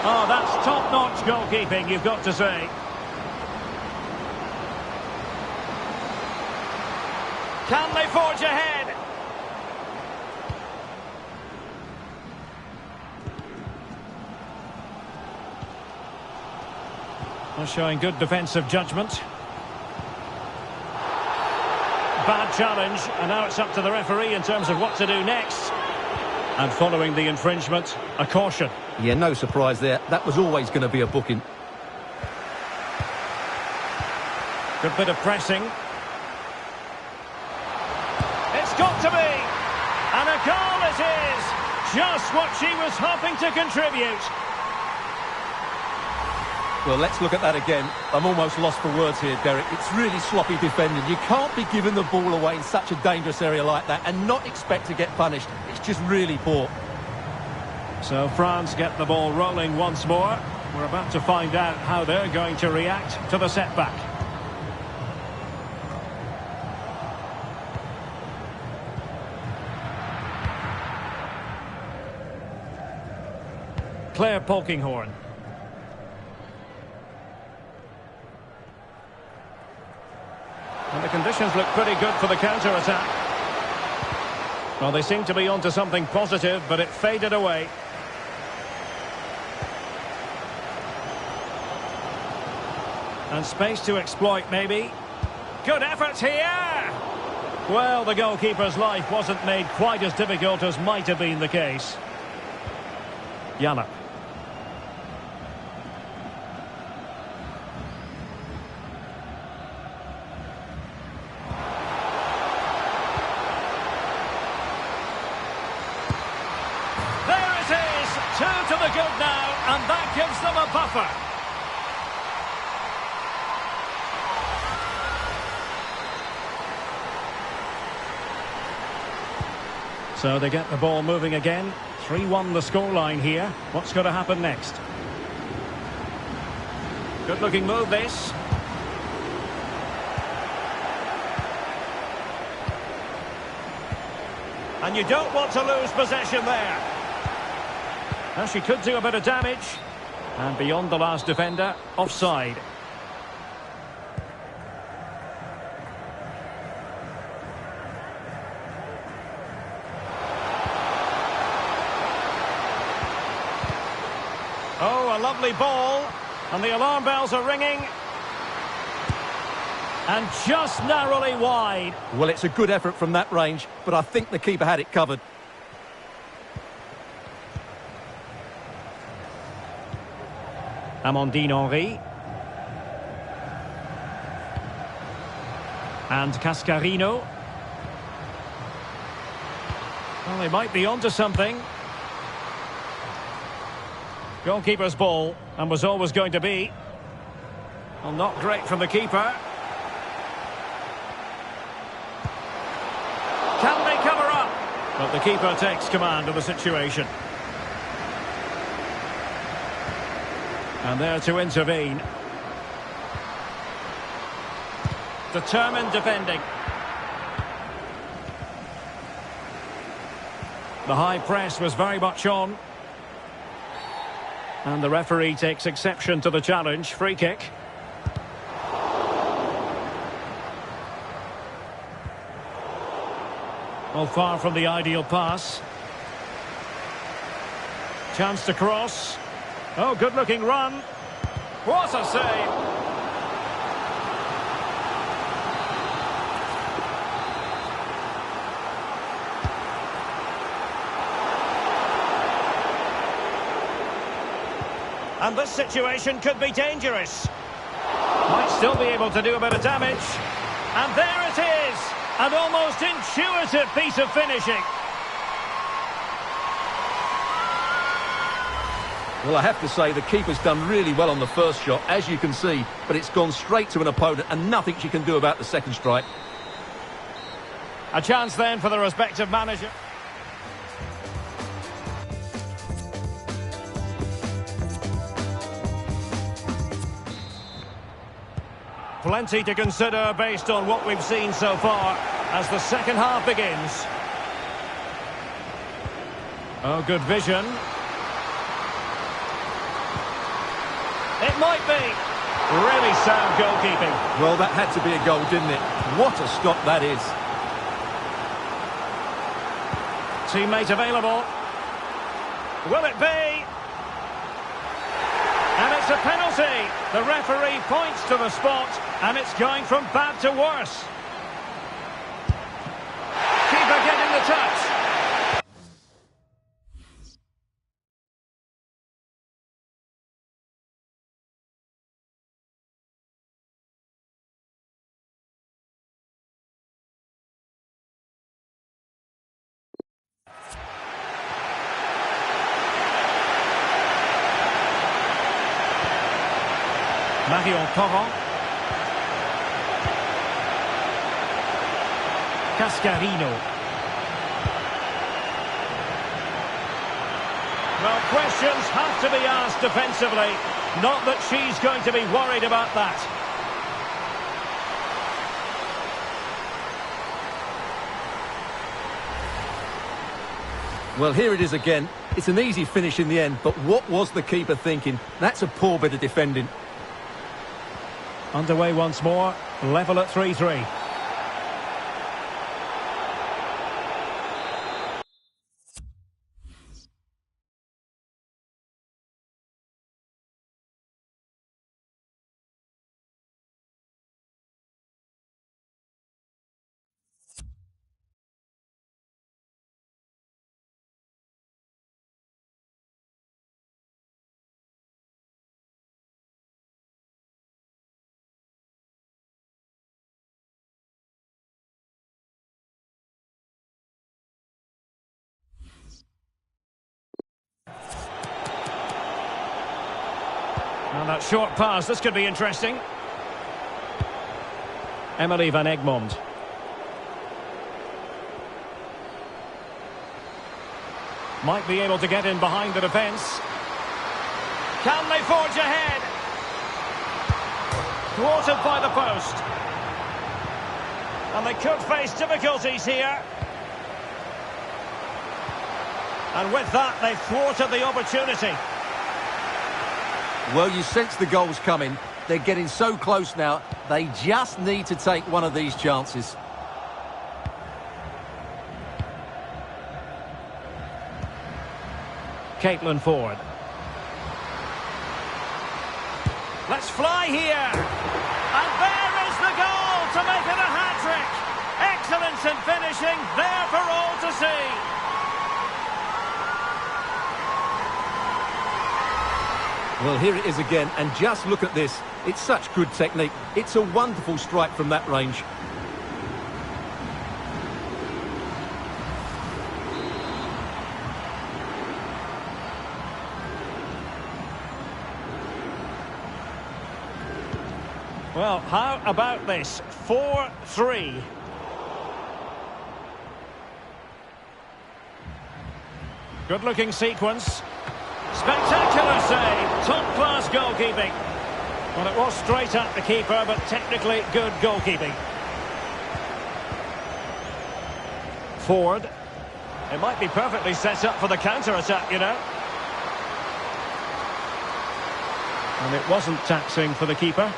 Oh, that's top-notch goalkeeping, you've got to say. Can they forge ahead? Well, showing good defensive judgment. Bad challenge, and now it's up to the referee in terms of what to do next. And following the infringement, a caution. Yeah, no surprise there. That was always going to be a booking. Good bit of pressing. It's got to be! And a goal it is! Just what she was hoping to contribute. Well, let's look at that again. I'm almost lost for words here, Derek. It's really sloppy defending. You can't be giving the ball away in such a dangerous area like that and not expect to get punished. It's just really poor. So France get the ball rolling once more. We're about to find out how they're going to react to the setback. Claire Polkinghorne. And the conditions look pretty good for the counter-attack. Well, they seem to be onto something positive, but it faded away. And space to exploit, maybe. Good effort here! Well, the goalkeeper's life wasn't made quite as difficult as might have been the case. Jalap. Two to the good now, and that gives them a buffer. So they get the ball moving again. 3-1 the scoreline here. What's going to happen next? Good looking move this. And you don't want to lose possession there. Well, she could do a bit of damage. And beyond the last defender, offside. lovely ball. And the alarm bells are ringing. And just narrowly wide. Well, it's a good effort from that range, but I think the keeper had it covered. Amandine Henry. And Cascarino. Well, they might be onto something. Goalkeeper's ball, and was always going to be. Well, not great from the keeper. Can they cover up? But the keeper takes command of the situation. And there to intervene. Determined defending. The high press was very much on. And the referee takes exception to the challenge. Free kick. Well, far from the ideal pass. Chance to cross. Oh, good-looking run. What a save! And this situation could be dangerous. Might still be able to do a bit of damage. And there it is! An almost intuitive piece of finishing. Well, I have to say the keeper's done really well on the first shot, as you can see, but it's gone straight to an opponent and nothing she can do about the second strike. A chance then for the respective manager. Plenty to consider based on what we've seen so far as the second half begins. Oh, good vision. It might be. Really sound goalkeeping. Well, that had to be a goal, didn't it? What a stop that is. Teammate available. Will it be? And it's a penalty. The referee points to the spot, and it's going from bad to worse. Keeper getting the touch. Marion Torrent. Cascarino. Well, questions have to be asked defensively. Not that she's going to be worried about that. Well, here it is again. It's an easy finish in the end, but what was the keeper thinking? That's a poor bit of defending. Underway once more, level at 3-3. And that short pass, this could be interesting. Emily van Egmond. Might be able to get in behind the defence. Can they forge ahead? Thwarted by the post. And they could face difficulties here. And with that, they've thwarted the opportunity. Well, you sense the goal's coming. They're getting so close now. They just need to take one of these chances. Caitlin Ford. Let's fly here. And there is the goal to make it a hat-trick. Excellence in finishing, there for all to see. Well, here it is again, and just look at this. It's such good technique. It's a wonderful strike from that range. Well, how about this? 4-3. Good-looking sequence. Spectacular save. Top-class goalkeeping. Well, it was straight at the keeper, but technically good goalkeeping. Ford. It might be perfectly set up for the counter-attack, you know. And it wasn't taxing for the keeper.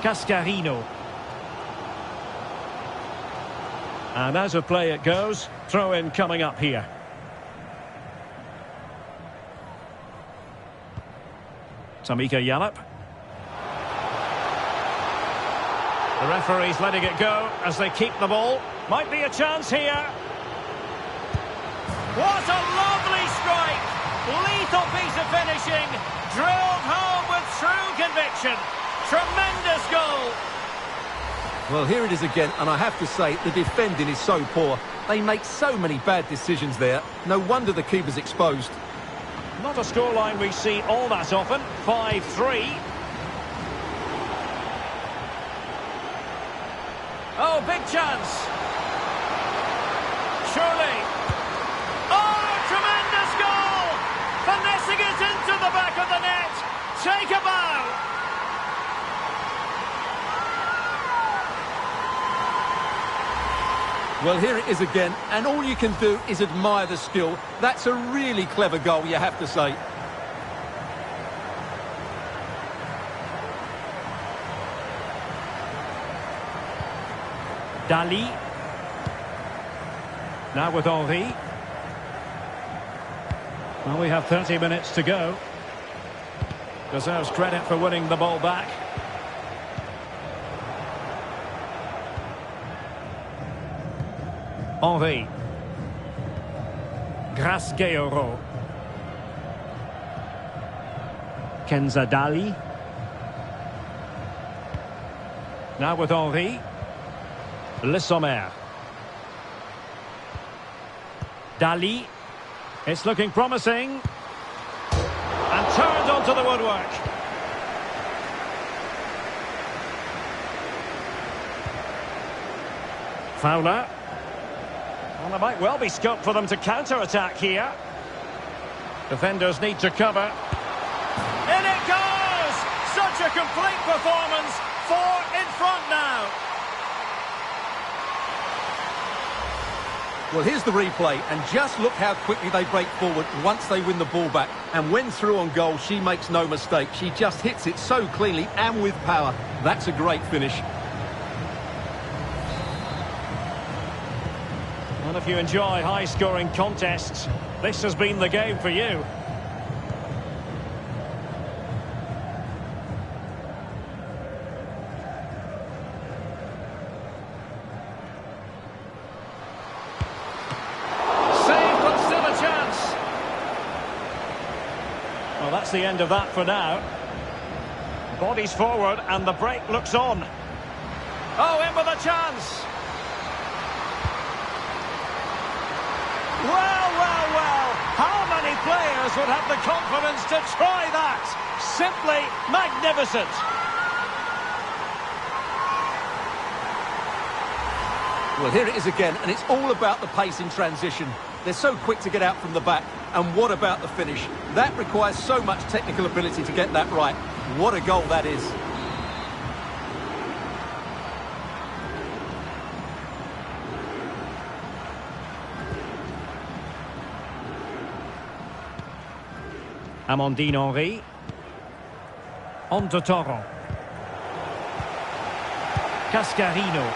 Cascarino. And as a play it goes, throw-in coming up here. Tamika Yallop. The referee's letting it go as they keep the ball. Might be a chance here. What a lovely strike! Lethal piece of finishing. Drilled home with true conviction. Tremendous goal! Well, here it is again, and I have to say, the defending is so poor. They make so many bad decisions there. No wonder the keeper's exposed. Not a scoreline we see all that often. 5-3. Oh, big chance. Surely. Oh, tremendous goal! Finessing it into the back of the net. Take a bow. Well, here it is again, and all you can do is admire the skill. That's a really clever goal, you have to say. Dali. Now with Henry. Well, we have 30 minutes to go. Deserves credit for winning the ball back. Henry. Grasqueiro. Kenzadali. Now with Henry. Le Sommer. Dali. It's looking promising. And turned onto the woodwork. Fowler. Well, there might well be scope for them to counter-attack here. Defenders need to cover. In it goes! Such a complete performance. 4 in front now. Well, here's the replay, and just look how quickly they break forward once they win the ball back. And when through on goal, she makes no mistake. She just hits it so cleanly and with power. That's a great finish. Well, if you enjoy high-scoring contests, this has been the game for you. Save, but still a chance. Well, that's the end of that for now. Bodies forward, and the break looks on. Oh, in with a chance. Well, how many players would have the confidence to try that? Simply magnificent. Well, here it is again, and it's all about the pace in transition. They're so quick to get out from the back, and what about the finish? That requires so much technical ability to get that right. What a goal that is. Amandine Henry. On to Toro. Cascarino.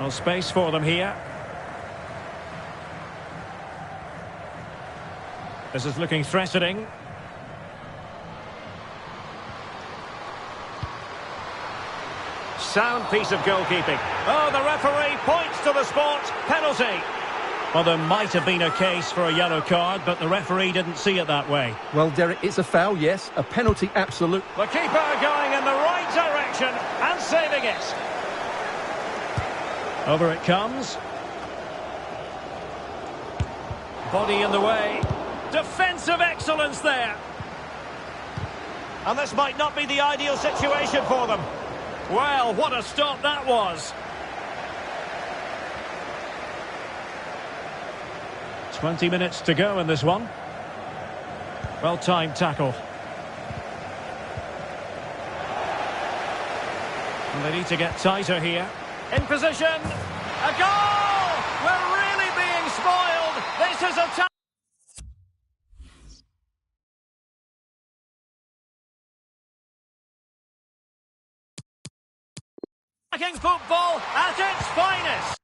Well, space for them here. This is looking threatening. Sound piece of goalkeeping. Oh, the referee points to the spot. Penalty. Well, there might have been a case for a yellow card, but the referee didn't see it that way. Well, Derek, it's a foul, yes. A penalty, absolute. The keeper going in the right direction and saving it. Over it comes. Body in the way. Defensive excellence there. And this might not be the ideal situation for them. Well, what a stop that was. 20 minutes to go in this one. Well-timed tackle. And they need to get tighter here. In position. A goal! We're really being spoiled. This is a attacking football at its finest.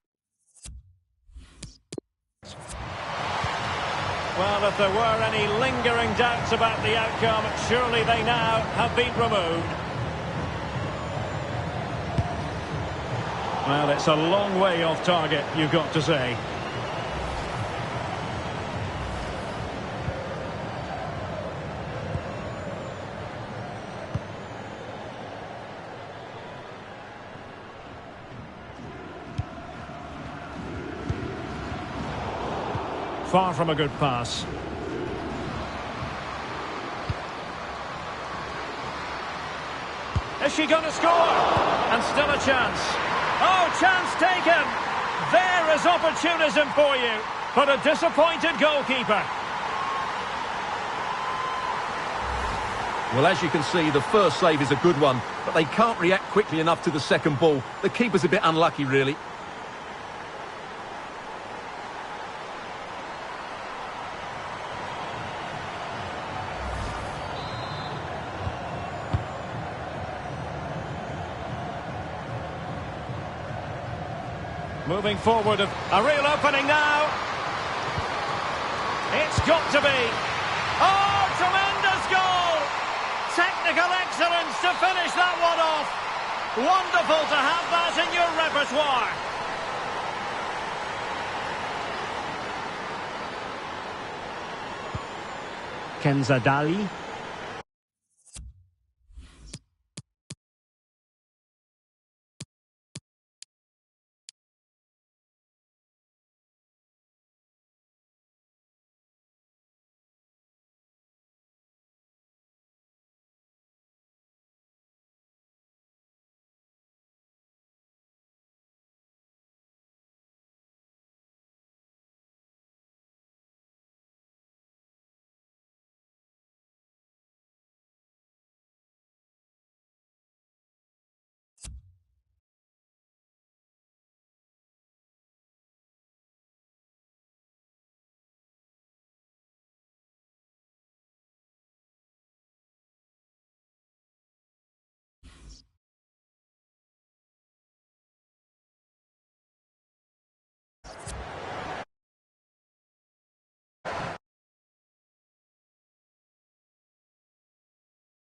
Well, if there were any lingering doubts about the outcome, surely they now have been removed. Well, it's a long way off target, you've got to say. Far from a good pass. Is she going to score? And still a chance. Oh, chance taken. There is opportunism for you. But a disappointed goalkeeper. Well, as you can see, the first save is a good one, but they can't react quickly enough to the second ball. The keeper's a bit unlucky, really. Moving forward, a real opening now. It's got to be. Oh, tremendous goal! Technical excellence to finish that one off. Wonderful to have that in your repertoire. Kenzadali.